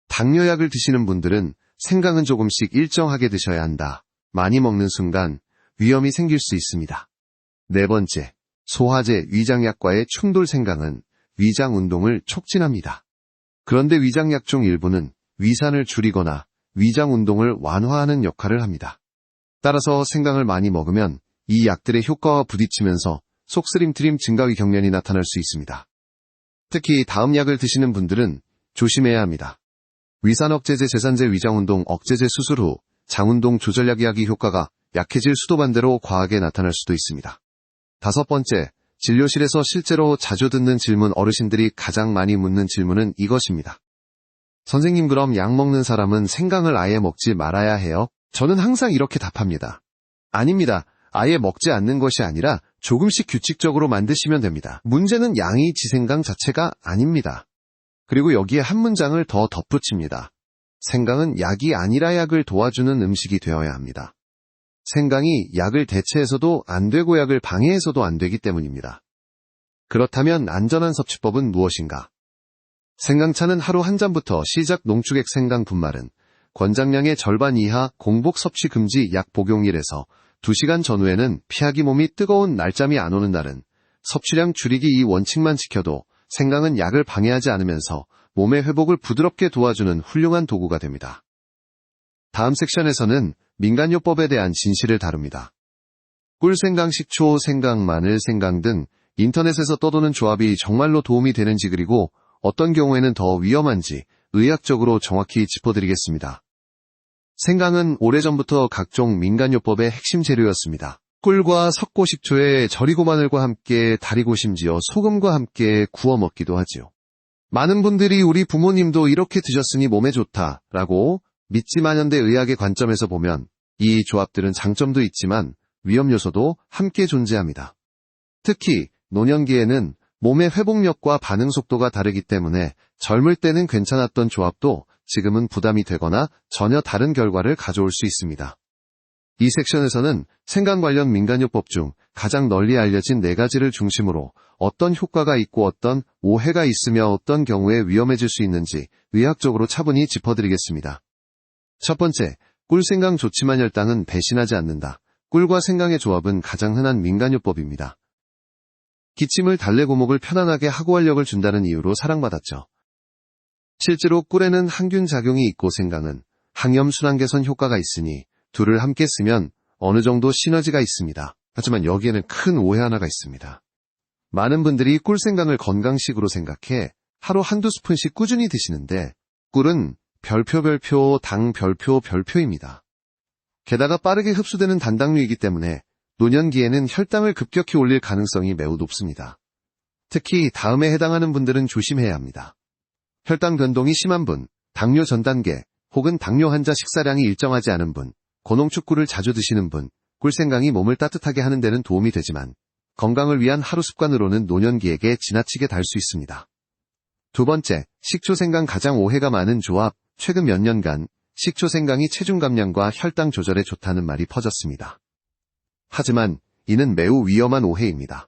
당뇨약을 드시는 분들은 생강은 조금씩 일정하게 드셔야 한다. 많이 먹는 순간 위험이 생길 수 있습니다. 네 번째, 소화제, 위장약과의 충돌. 생강은 위장 운동을 촉진합니다. 그런데 위장약 중 일부는 위산을 줄이거나 위장 운동을 완화하는 역할을 합니다. 따라서 생강을 많이 먹으면 이 약들의 효과와 부딪히면서 속쓰림, 트림, 증가위 경련이 나타날 수 있습니다. 특히 다음 약을 드시는 분들은 조심해야 합니다. 위산 억제제, 제산제, 위장운동 억제제 수술 후 장운동 조절약이 효과가 약해질 수도 반대로 과하게 나타날 수도 있습니다. 다섯 번째, 진료실에서 실제로 자주 듣는 질문, 어르신들이 가장 많이 묻는 질문은 이것입니다. 선생님, 그럼 약 먹는 사람은 생강을 아예 먹지 말아야 해요? 저는 항상 이렇게 답합니다. 아닙니다. 아예 먹지 않는 것이 아니라 조금씩 규칙적으로 만드시면 됩니다. 문제는 양이 지생강 자체가 아닙니다. 그리고 여기에 한 문장을 더 덧붙입니다. 생강은 약이 아니라 약을 도와주는 음식이 되어야 합니다. 생강이 약을 대체해서도 안 되고 약을 방해해서도 안 되기 때문입니다. 그렇다면 안전한 섭취법은 무엇인가? 생강차는 하루 한 잔부터 시작. 농축액 생강 분말은 권장량의 절반 이하, 공복 섭취 금지. 약 복용일에서 2시간 전후에는 피하기. 몸이 뜨거운 날잠이 안 오는 날은 섭취량 줄이기. 이 원칙만 지켜도 생강은 약을 방해하지 않으면서 몸의 회복을 부드럽게 도와주는 훌륭한 도구가 됩니다. 다음 섹션에서는 민간요법에 대한 진실을 다룹니다. 꿀생강, 식초, 생강, 마늘, 생강 등 인터넷에서 떠도는 조합이 정말로 도움이 되는지, 그리고 어떤 경우에는 더 위험한지 의학적으로 정확히 짚어드리겠습니다. 생강은 오래전부터 각종 민간요법의 핵심 재료였습니다. 꿀과 석고식초에 절이고 마늘과 함께 달이고 심지어 소금과 함께 구워 먹기도 하지요. 많은 분들이 우리 부모님도 이렇게 드셨으니 몸에 좋다라고 믿지마년대 의학의 관점에서 보면 이 조합들은 장점도 있지만 위험 요소도 함께 존재합니다. 특히 노년기에는 몸의 회복력과 반응 속도가 다르기 때문에 젊을 때는 괜찮았던 조합도 지금은 부담이 되거나 전혀 다른 결과를 가져올 수 있습니다. 이 섹션에서는 생강 관련 민간요법 중 가장 널리 알려진 4가지를 중심으로 어떤 효과가 있고 어떤 오해가 있으며 어떤 경우에 위험해질 수 있는지 의학적으로 차분히 짚어드리겠습니다. 첫 번째, 꿀생강 좋지만 혈당은 배신하지 않는다. 꿀과 생강의 조합은 가장 흔한 민간요법입니다. 기침을 달래고목을 편안하게 하고 활력을 준다는 이유로 사랑받았죠. 실제로 꿀에는 항균 작용이 있고 생강은 항염 순환 개선 효과가 있으니 둘을 함께 쓰면 어느 정도 시너지가 있습니다. 하지만 여기에는 큰 오해 하나가 있습니다. 많은 분들이 꿀생강을 건강식으로 생각해 하루 한두 스푼씩 꾸준히 드시는데 꿀은 별표 당 별표입니다. 게다가 빠르게 흡수되는 단당류이기 때문에 노년기에는 혈당을 급격히 올릴 가능성이 매우 높습니다. 특히 다음에 해당하는 분들은 조심해야 합니다. 혈당 변동이 심한 분, 당뇨 전 단계, 혹은 당뇨 환자 식사량이 일정하지 않은 분, 고농축꿀을 자주 드시는 분, 꿀생강이 몸을 따뜻하게 하는 데는 도움이 되지만 건강을 위한 하루 습관으로는 노년기에게 지나치게 달 수 있습니다. 두 번째, 식초생강 가장 오해가 많은 조합. 최근 몇 년간 식초생강이 체중 감량과 혈당 조절에 좋다는 말이 퍼졌습니다. 하지만 이는 매우 위험한 오해입니다.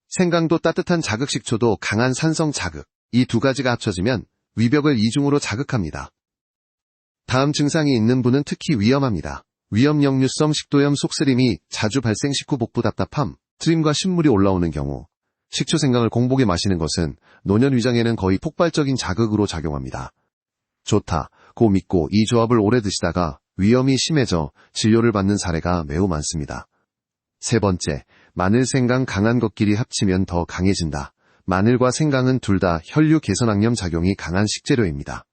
생강도 따뜻한 자극, 식초도 강한 산성 자극, 이 두 가지가 합쳐지면 위벽을 이중으로 자극합니다. 다음 증상이 있는 분은 특히 위험합니다. 위염, 역류성 식도염, 속쓰림이 자주 발생, 식후 복부 답답함, 트림과 신물이 올라오는 경우 식초생강을 공복에 마시는 것은 노년 위장에는 거의 폭발적인 자극으로 작용합니다. 좋다고 믿고 이 조합을 오래 드시다가 위염이 심해져 진료를 받는 사례가 매우 많습니다. 세 번째, 마늘, 생강, 강한 것끼리 합치면 더 강해진다. 마늘과 생강은 둘 다 혈류 개선 항염 작용이 강한 식재료입니다.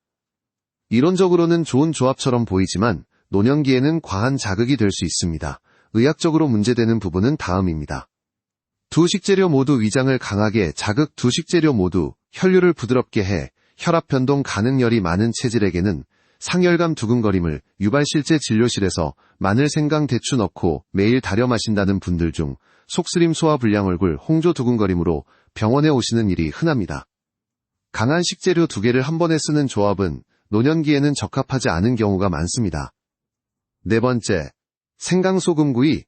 이론적으로는 좋은 조합처럼 보이지만 노년기에는 과한 자극이 될 수 있습니다. 의학적으로 문제되는 부분은 다음입니다. 두 식재료 모두 위장을 강하게 자극, 두 식재료 모두 혈류를 부드럽게 해 혈압 변동 가능열이 많은 체질에게는 상열감, 두근거림을 유발실제 진료실에서 마늘, 생강, 대추 넣고 매일 달여 마신다는 분들 중 속쓰림, 소화 불량, 얼굴, 홍조, 두근거림으로 병원에 오시는 일이 흔합니다. 강한 식재료 두 개를 한 번에 쓰는 조합은 노년기에는 적합하지 않은 경우가 많습니다. 네 번째, 생강 소금구이.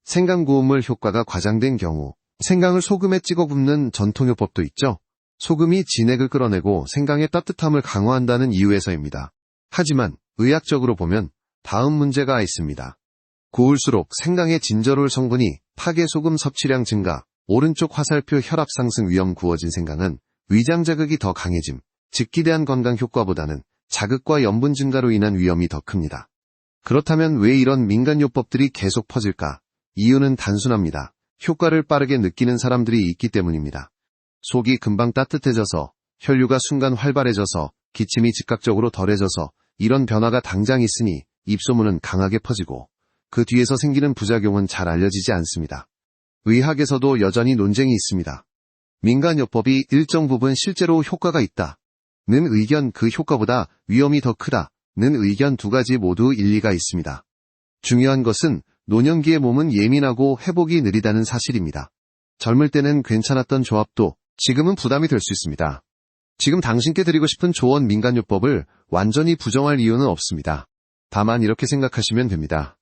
생강 구우물 효과가 과장된 경우 생강을 소금에 찍어 굽는 전통요법도 있죠. 소금이 진액을 끌어내고 생강의 따뜻함을 강화한다는 이유에서입니다. 하지만 의학적으로 보면 다음 문제가 있습니다. 구울수록 생강의 진저롤 성분이 파괴, 소금 섭취량 증가, 오른쪽 화살표 혈압 상승 위험. 구워진 생강은 위장 자극이 더 강해짐, 즉 기대한 건강 효과보다는 자극과 염분 증가로 인한 위험이 더 큽니다. 그렇다면 왜 이런 민간요법들이 계속 퍼질까? 이유는 단순합니다. 효과를 빠르게 느끼는 사람들이 있기 때문입니다. 속이 금방 따뜻해져서, 혈류가 순간 활발해져서, 기침이 즉각적으로 덜해져서 이런 변화가 당장 있으니 입소문은 강하게 퍼지고 그 뒤에서 생기는 부작용은 잘 알려지지 않습니다. 의학에서도 여전히 논쟁이 있습니다. 민간요법이 일정 부분 실제로 효과가 있다는 의견, 그 효과보다 위험이 더 크다는 의견, 두 가지 모두 일리가 있습니다. 중요한 것은 노년기의 몸은 예민하고 회복이 느리다는 사실입니다. 젊을 때는 괜찮았던 조합도 지금은 부담이 될 수 있습니다. 지금 당신께 드리고 싶은 조언, 민간요법을 완전히 부정할 이유는 없습니다. 다만 이렇게 생각하시면 됩니다.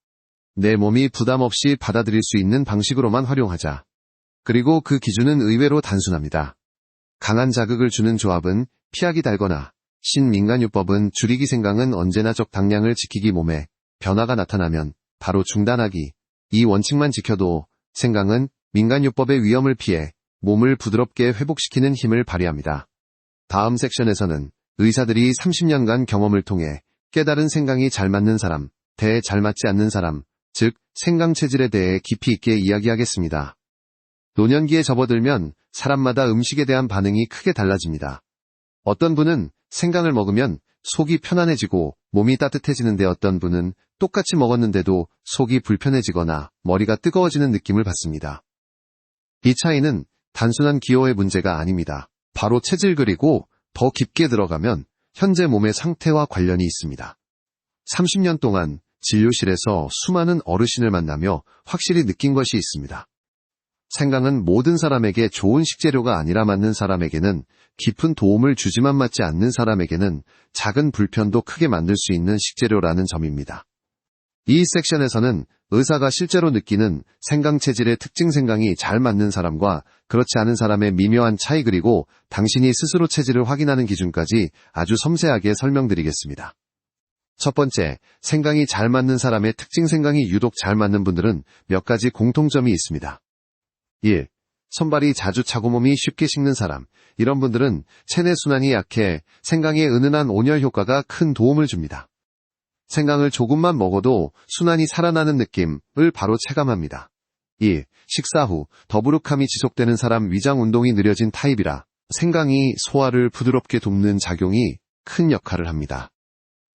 내 몸이 부담 없이 받아들일 수 있는 방식으로만 활용하자. 그리고 그 기준은 의외로 단순합니다. 강한 자극을 주는 조합은 피하기, 달거나 신민간요법은 줄이기, 생강은 언제나 적당량을 지키기, 몸에 변화가 나타나면 바로 중단하기. 이 원칙만 지켜도 생강은 민간요법의 위험을 피해 몸을 부드럽게 회복시키는 힘을 발휘합니다. 다음 섹션에서는 의사들이 30년간 경험을 통해 깨달은 생강이 잘 맞는 사람, 대 잘 맞지 않는 사람, 즉 생강 체질에 대해 깊이 있게 이야기하겠습니다. 노년기에 접어들면 사람마다 음식에 대한 반응이 크게 달라집니다. 어떤 분은 생강을 먹으면 속이 편안해지고 몸이 따뜻해지는데 어떤 분은 똑같이 먹었는데도 속이 불편해지거나 머리가 뜨거워지는 느낌을 받습니다. 이 차이는 단순한 기호의 문제가 아닙니다. 바로 체질 그리고 더 깊게 들어가면 현재 몸의 상태와 관련이 있습니다. 30년 동안 진료실에서 수많은 어르신을 만나며 확실히 느낀 것이 있습니다. 생강은 모든 사람에게 좋은 식재료가 아니라 맞는 사람에게는 깊은 도움을 주지만 맞지 않는 사람에게는 작은 불편도 크게 만들 수 있는 식재료라는 점입니다. 이 섹션에서는 의사가 실제로 느끼는 생강 체질의 특징 생강이 잘 맞는 사람과 그렇지 않은 사람의 미묘한 차이 그리고 당신이 스스로 체질을 확인하는 기준까지 아주 섬세하게 설명드리겠습니다. 첫 번째, 생강이 잘 맞는 사람의 특징 생강이 유독 잘 맞는 분들은 몇 가지 공통점이 있습니다. 1. 손발이 자주 차고 몸이 쉽게 식는 사람. 이런 분들은 체내 순환이 약해 생강의 은은한 온열 효과가 큰 도움을 줍니다. 생강을 조금만 먹어도 순환이 살아나는 느낌을 바로 체감합니다. 2. 식사 후 더부룩함이 지속되는 사람 위장 운동이 느려진 타입이라 생강이 소화를 부드럽게 돕는 작용이 큰 역할을 합니다.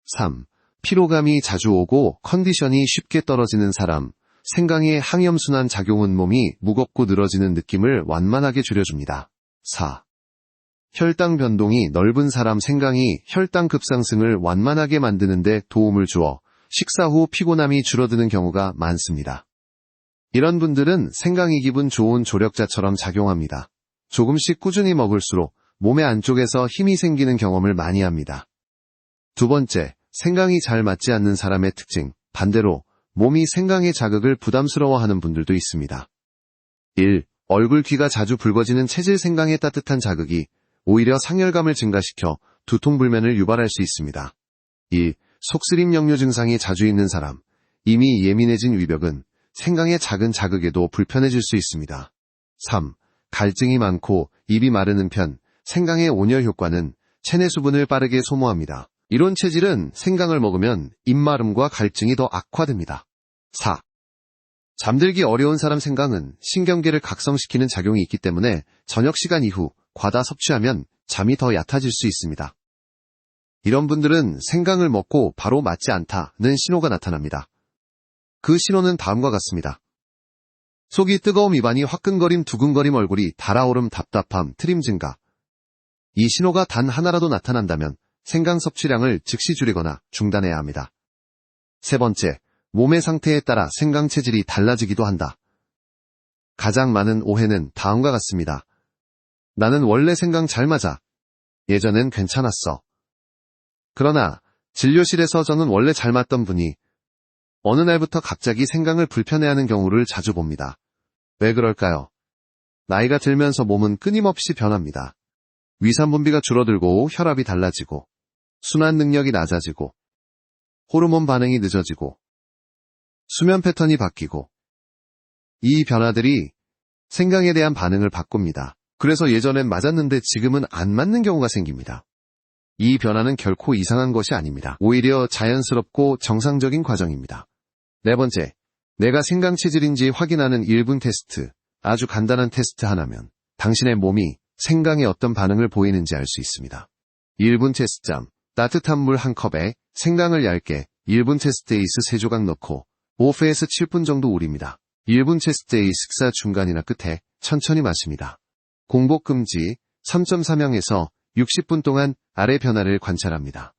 3. 피로감이 자주 오고 컨디션이 쉽게 떨어지는 사람. 생강의 항염순환 작용은 몸이 무겁고 늘어지는 느낌을 완만하게 줄여줍니다. 4. 혈당 변동이 넓은 사람 생강이 혈당 급상승을 완만하게 만드는 데 도움을 주어 식사 후 피곤함이 줄어드는 경우가 많습니다. 이런 분들은 생강이 기분 좋은 조력자처럼 작용합니다. 조금씩 꾸준히 먹을수록 몸의 안쪽에서 힘이 생기는 경험을 많이 합니다. 두 번째, 생강이 잘 맞지 않는 사람의 특징. 반대로 몸이 생강의 자극을 부담스러워하는 분들도 있습니다. 1. 얼굴 귀가 자주 붉어지는 체질 생강의 따뜻한 자극이 오히려 상열감을 증가시켜 두통불면을 유발할 수 있습니다. 2. 속쓰림 역류 증상이 자주 있는 사람. 이미 예민해진 위벽은 생강의 작은 자극에도 불편해질 수 있습니다. 3. 갈증이 많고 입이 마르는 편. 생강의 온열 효과는 체내 수분을 빠르게 소모합니다. 이런 체질은 생강을 먹으면 입마름과 갈증이 더 악화됩니다. 4. 잠들기 어려운 사람 생강은 신경계를 각성시키는 작용이 있기 때문에 저녁 시간 이후 과다 섭취하면 잠이 더 얕아질 수 있습니다. 이런 분들은 생강을 먹고 바로 맞지 않다는 신호가 나타납니다. 그 신호는 다음과 같습니다. 속이 뜨거움, 입안이 화끈거림, 두근거림, 얼굴이 달아오름, 답답함, 트림 증가. 이 신호가 단 하나라도 나타난다면 생강 섭취량을 즉시 줄이거나 중단해야 합니다. 세 번째, 몸의 상태에 따라 생강 체질이 달라지기도 한다. 가장 많은 오해는 다음과 같습니다. 나는 원래 생강 잘 맞아. 예전엔 괜찮았어. 그러나 진료실에서 저는 원래 잘 맞던 분이 어느 날부터 갑자기 생강을 불편해하는 경우를 자주 봅니다. 왜 그럴까요? 나이가 들면서 몸은 끊임없이 변합니다. 위산 분비가 줄어들고 혈압이 달라지고 순환 능력이 낮아지고 호르몬 반응이 늦어지고 수면 패턴이 바뀌고 이 변화들이 생강에 대한 반응을 바꿉니다. 그래서 예전엔 맞았는데 지금은 안 맞는 경우가 생깁니다. 이 변화는 결코 이상한 것이 아닙니다. 오히려 자연스럽고 정상적인 과정입니다. 네 번째, 내가 생강 체질인지 확인하는 1분 테스트. 아주 간단한 테스트 하나면 당신의 몸이 생강에 어떤 반응을 보이는지 알 수 있습니다. 1분 테스트점. 따뜻한 물 1컵에 생강을 얇게 1분 테스트 에이스 3조각 넣고 5에서 7분 정도 우립니다. 1분 테스트 에이스 식사 중간이나 끝에 천천히 마십니다. 공복 금지 3.3형에서 60분 동안 아래 변화를 관찰합니다.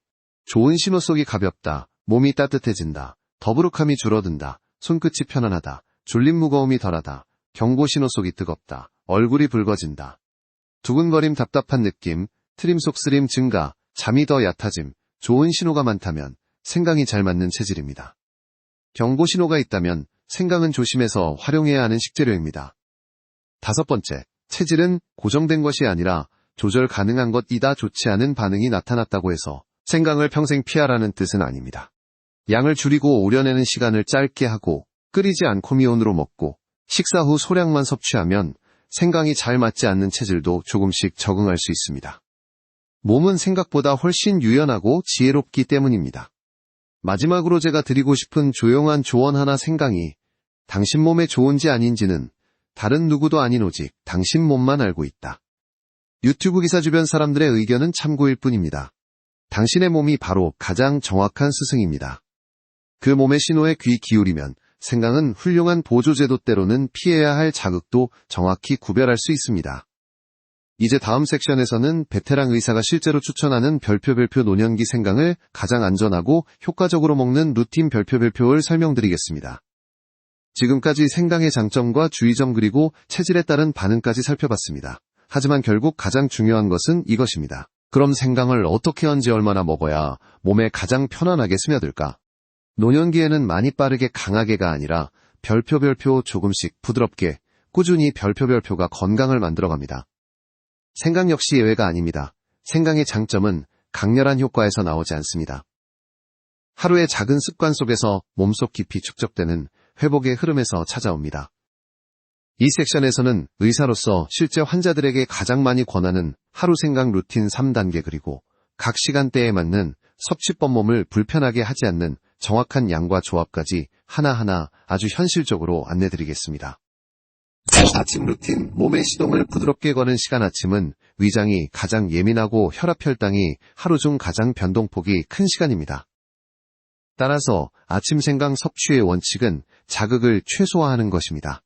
좋은 신호 속이 가볍다, 몸이 따뜻해진다, 더부룩함이 줄어든다, 손끝이 편안하다, 졸림 무거움이 덜하다, 경고 신호 속이 뜨겁다, 얼굴이 붉어진다, 두근거림 답답한 느낌, 트림 속쓰림 증가, 잠이 더 얕아짐, 좋은 신호가 많다면 생강이 잘 맞는 체질입니다. 경고 신호가 있다면 생강은 조심해서 활용해야 하는 식재료입니다. 다섯 번째, 체질은 고정된 것이 아니라 조절 가능한 것이다. 좋지 않은 반응이 나타났다고 해서 생강을 평생 피하라는 뜻은 아닙니다. 양을 줄이고 우려내는 시간을 짧게 하고 끓이지 않고 미온으로 먹고 식사 후 소량만 섭취하면 생강이 잘 맞지 않는 체질도 조금씩 적응할 수 있습니다. 몸은 생각보다 훨씬 유연하고 지혜롭기 때문입니다. 마지막으로 제가 드리고 싶은 조용한 조언 하나. 생강이 당신 몸에 좋은지 아닌지는 다른 누구도 아닌 오직 당신 몸만 알고 있다. 유튜브 기사 주변 사람들의 의견은 참고일 뿐입니다. 당신의 몸이 바로 가장 정확한 스승입니다. 그 몸의 신호에 귀 기울이면 생강은 훌륭한 보조제도 때로는 피해야 할 자극도 정확히 구별할 수 있습니다. 이제 다음 섹션에서는 베테랑 의사가 실제로 추천하는 별표 노년기 생강을 가장 안전하고 효과적으로 먹는 루틴 별표를 설명드리겠습니다. 지금까지 생강의 장점과 주의점 그리고 체질에 따른 반응까지 살펴봤습니다. 하지만 결국 가장 중요한 것은 이것입니다. 그럼 생강을 어떻게 언제 얼마나 먹어야 몸에 가장 편안하게 스며들까? 노년기에는 많이 빠르게 강하게가 아니라 별표 조금씩 부드럽게 꾸준히 별표가 건강을 만들어갑니다. 생강 역시 예외가 아닙니다. 생강의 장점은 강렬한 효과에서 나오지 않습니다. 하루의 작은 습관 속에서 몸속 깊이 축적되는 회복의 흐름에서 찾아옵니다. 이 섹션에서는 의사로서 실제 환자들에게 가장 많이 권하는 하루 생강 루틴 3단계 그리고 각 시간대에 맞는 섭취법 몸을 불편하게 하지 않는 정확한 양과 조합까지 하나하나 아주 현실적으로 안내드리겠습니다. 아침 루틴, 몸의 시동을 부드럽게 거는 시간. 아침은 위장이 가장 예민하고 혈압혈당이 하루 중 가장 변동폭이 큰 시간입니다. 따라서 아침 생강 섭취의 원칙은 자극을 최소화하는 것입니다.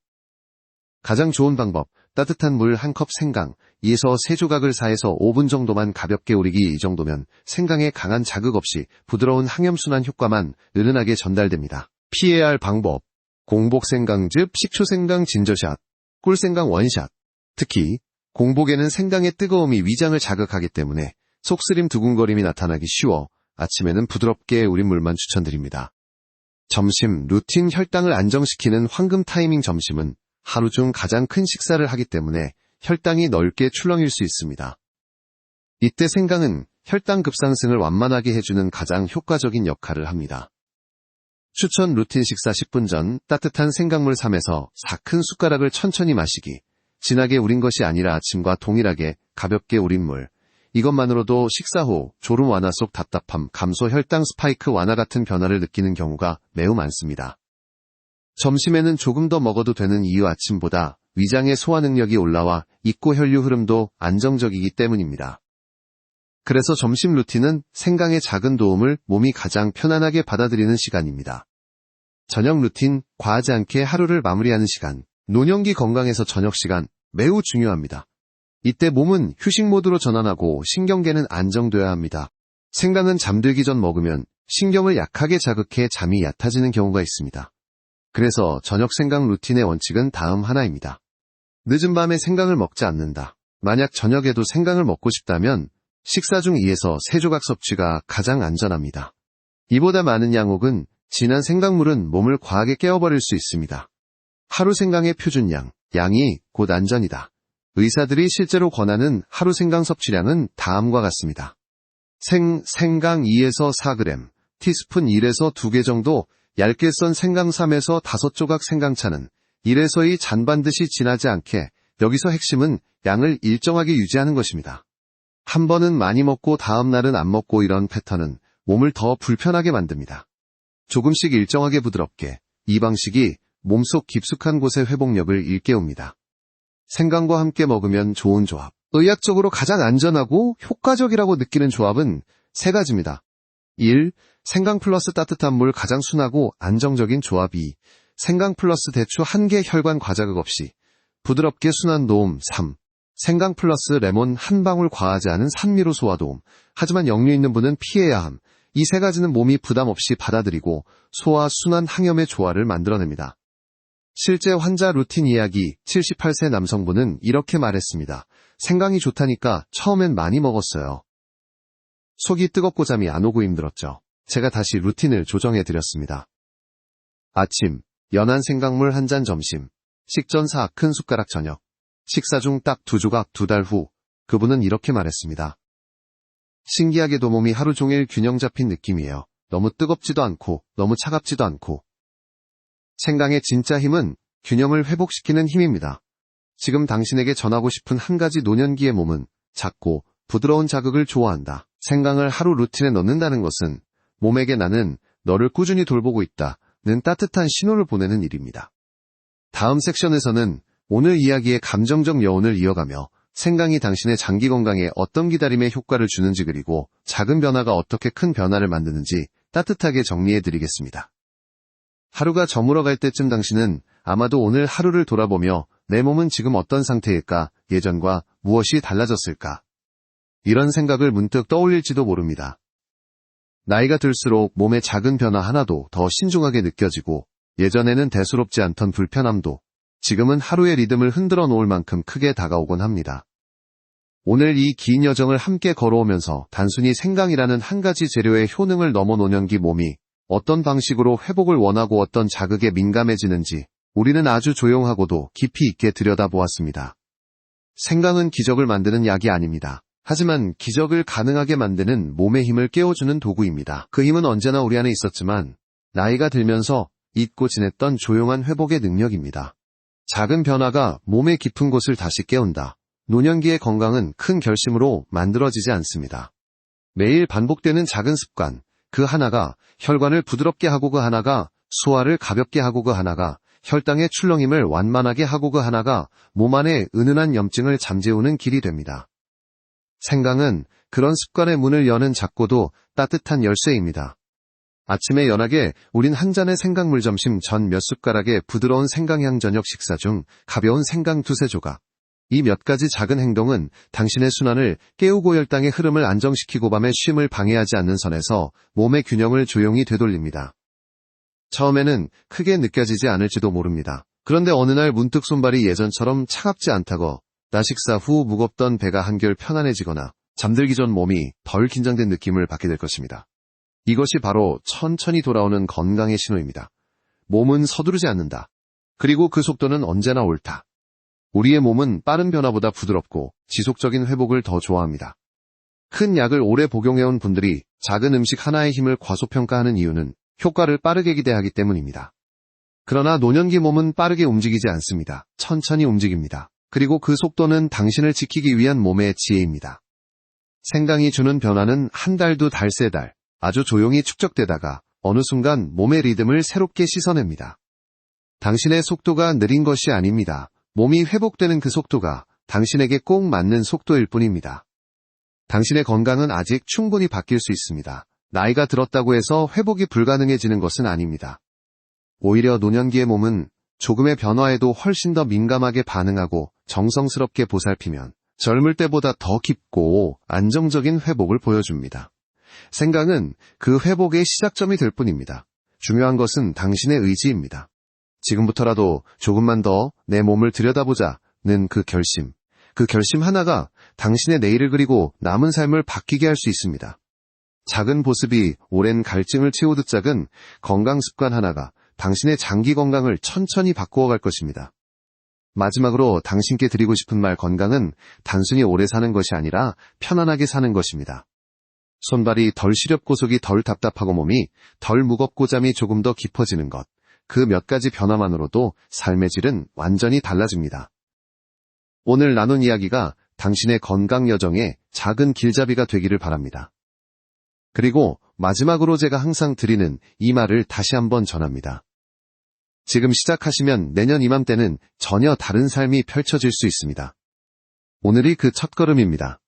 가장 좋은 방법, 따뜻한 물 1컵 생강, 2에서 3조각을 4에서 5분 정도만 가볍게 우리기. 이 정도면 생강에 강한 자극 없이 부드러운 항염순환 효과만 은은하게 전달됩니다. 피해야 할 방법, 공복생강즙, 식초생강 진저샷, 꿀생강 원샷. 특히 공복에는 생강의 뜨거움이 위장을 자극하기 때문에 속쓰림 두근거림이 나타나기 쉬워 아침에는 부드럽게 우린 물만 추천드립니다. 점심, 루틴 혈당을 안정시키는 황금 타이밍. 점심은 하루 중 가장 큰 식사를 하기 때문에 혈당이 넓게 출렁일 수 있습니다. 이때 생강은 혈당 급상승을 완만하게 해주는 가장 효과적인 역할을 합니다. 추천 루틴 식사 10분 전 따뜻한 생강물 3에서 4큰 숟가락을 천천히 마시기. 진하게 우린 것이 아니라 아침과 동일하게 가볍게 우린 물. 이것만으로도 식사 후 졸음 완화 속 답답함, 감소, 혈당 스파이크 완화 같은 변화를 느끼는 경우가 매우 많습니다. 점심에는 조금 더 먹어도 되는 이유, 아침보다 위장의 소화 능력이 올라와 입구 혈류 흐름도 안정적이기 때문입니다. 그래서 점심 루틴은 생강의 작은 도움을 몸이 가장 편안하게 받아들이는 시간입니다. 저녁 루틴, 과하지 않게 하루를 마무리하는 시간. 노년기 건강에서 저녁 시간 매우 중요합니다. 이때 몸은 휴식 모드로 전환하고 신경계는 안정돼야 합니다. 생강은 잠들기 전 먹으면 신경을 약하게 자극해 잠이 얕아지는 경우가 있습니다. 그래서 저녁 생강 루틴의 원칙은 다음 하나입니다. 늦은 밤에 생강을 먹지 않는다. 만약 저녁에도 생강을 먹고 싶다면 식사 중 2에서 3조각 섭취가 가장 안전합니다. 이보다 많은 양 혹은 진한 생강물은 몸을 과하게 깨워버릴 수 있습니다. 하루 생강의 표준량, 양이 곧 안전이다. 의사들이 실제로 권하는 하루 생강 섭취량은 다음과 같습니다. 생강 2에서 4g, 티스푼 1에서 2개 정도, 얇게 썬 생강 3에서 5조각. 생강차는 1에서 2 잔반듯이 진하지 않게. 여기서 핵심은 양을 일정하게 유지하는 것입니다. 한 번은 많이 먹고 다음 날은 안 먹고, 이런 패턴은 몸을 더 불편하게 만듭니다. 조금씩 일정하게 부드럽게. 이 방식이 몸속 깊숙한 곳의 회복력을 일깨웁니다. 생강과 함께 먹으면 좋은 조합. 의학적으로 가장 안전하고 효과적이라고 느끼는 조합은 3가지입니다. 1. 생강 플러스 따뜻한 물. 가장 순하고 안정적인 조합. 2. 생강 플러스 대추 1개. 혈관 과자극 없이 부드럽게 순환 도움. 3. 생강 플러스 레몬 1방울. 과하지 않은 산미로 소화 도움. 하지만 역류 있는 분은 피해야 함. 이 3가지는 몸이 부담 없이 받아들이고 소화, 순환, 항염의 조화를 만들어냅니다. 실제 환자 루틴 이야기. 78세 남성분은 이렇게 말했습니다. 생강이 좋다니까 처음엔 많이 먹었어요. 속이 뜨겁고 잠이 안 오고 힘들었죠. 제가 다시 루틴을 조정해드렸습니다. 아침, 연한 생강물 1잔. 점심, 식전 4큰 숟가락. 저녁, 식사 중 딱 2조각. 2달 후 그분은 이렇게 말했습니다. 신기하게도 몸이 하루 종일 균형 잡힌 느낌이에요. 너무 뜨겁지도 않고 너무 차갑지도 않고. 생강의 진짜 힘은 균형을 회복시키는 힘입니다. 지금 당신에게 전하고 싶은 한 가지. 노년기의 몸은 작고 부드러운 자극을 좋아한다. 생강을 하루 루틴에 넣는다는 것은 몸에게 나는 너를 꾸준히 돌보고 있다는 따뜻한 신호를 보내는 일입니다. 다음 섹션에서는 오늘 이야기의 감정적 여운을 이어가며 생강이 당신의 장기 건강에 어떤 기다림의 효과를 주는지 그리고 작은 변화가 어떻게 큰 변화를 만드는지 따뜻하게 정리해드리겠습니다. 하루가 저물어갈 때쯤 당신은 아마도 오늘 하루를 돌아보며 내 몸은 지금 어떤 상태일까? 예전과 무엇이 달라졌을까? 이런 생각을 문득 떠올릴지도 모릅니다. 나이가 들수록 몸의 작은 변화 하나도 더 신중하게 느껴지고 예전에는 대수롭지 않던 불편함도 지금은 하루의 리듬을 흔들어 놓을 만큼 크게 다가오곤 합니다. 오늘 이 긴 여정을 함께 걸어오면서 단순히 생강이라는 한 가지 재료의 효능을 넘어 노년기 몸이 어떤 방식으로 회복을 원하고 어떤 자극에 민감해지는지 우리는 아주 조용하고도 깊이 있게 들여다보았습니다. 생강은 기적을 만드는 약이 아닙니다. 하지만 기적을 가능하게 만드는 몸의 힘을 깨워주는 도구입니다. 그 힘은 언제나 우리 안에 있었지만 나이가 들면서 잊고 지냈던 조용한 회복의 능력입니다. 작은 변화가 몸의 깊은 곳을 다시 깨운다. 노년기의 건강은 큰 결심으로 만들어지지 않습니다. 매일 반복되는 작은 습관, 그 하나가 혈관을 부드럽게 하고 그 하나가 소화를 가볍게 하고 그 하나가 혈당의 출렁임을 완만하게 하고 그 하나가 몸 안에 은은한 염증을 잠재우는 길이 됩니다. 생강은 그런 습관의 문을 여는 작고도 따뜻한 열쇠입니다. 아침에 연하게 우린 한 잔의 생강물 점심 전 몇 숟가락의 부드러운 생강향 저녁 식사 중 가벼운 생강 두세 조각. 이 몇 가지 작은 행동은 당신의 순환을 깨우고 혈당의 흐름을 안정시키고 밤의 쉼을 방해하지 않는 선에서 몸의 균형을 조용히 되돌립니다. 처음에는 크게 느껴지지 않을지도 모릅니다. 그런데 어느 날 문득 손발이 예전처럼 차갑지 않다고 나식사 후 무겁던 배가 한결 편안해지거나 잠들기 전 몸이 덜 긴장된 느낌을 받게 될 것입니다. 이것이 바로 천천히 돌아오는 건강의 신호입니다. 몸은 서두르지 않는다. 그리고 그 속도는 언제나 옳다. 우리의 몸은 빠른 변화보다 부드럽고 지속적인 회복을 더 좋아합니다. 큰 약을 오래 복용해온 분들이 작은 음식 하나의 힘을 과소평가하는 이유는 효과를 빠르게 기대하기 때문입니다. 그러나 노년기 몸은 빠르게 움직이지 않습니다. 천천히 움직입니다. 그리고 그 속도는 당신을 지키기 위한 몸의 지혜입니다. 생강이 주는 변화는 한 달, 두 달, 세 달, 아주 조용히 축적되다가 어느 순간 몸의 리듬을 새롭게 씻어냅니다. 당신의 속도가 느린 것이 아닙니다. 몸이 회복되는 그 속도가 당신에게 꼭 맞는 속도일 뿐입니다. 당신의 건강은 아직 충분히 바뀔 수 있습니다. 나이가 들었다고 해서 회복이 불가능해지는 것은 아닙니다. 오히려 노년기의 몸은 조금의 변화에도 훨씬 더 민감하게 반응하고 정성스럽게 보살피면 젊을 때보다 더 깊고 안정적인 회복을 보여줍니다. 생강은 그 회복의 시작점이 될 뿐입니다. 중요한 것은 당신의 의지입니다. 지금부터라도 조금만 더 내 몸을 들여다보자는 그 결심 하나가 당신의 내일을 그리고 남은 삶을 바뀌게 할 수 있습니다. 작은 보습이 오랜 갈증을 채우듯 작은 건강 습관 하나가 당신의 장기 건강을 천천히 바꾸어 갈 것입니다. 마지막으로 당신께 드리고 싶은 말, 건강은 단순히 오래 사는 것이 아니라 편안하게 사는 것입니다. 손발이 덜 시렵고 속이 덜 답답하고 몸이 덜 무겁고 잠이 조금 더 깊어지는 것. 그 몇 가지 변화만으로도 삶의 질은 완전히 달라집니다. 오늘 나눈 이야기가 당신의 건강 여정에 작은 길잡이가 되기를 바랍니다. 그리고 마지막으로 제가 항상 드리는 이 말을 다시 한번 전합니다. 지금 시작하시면 내년 이맘때는 전혀 다른 삶이 펼쳐질 수 있습니다. 오늘이 그 첫걸음입니다.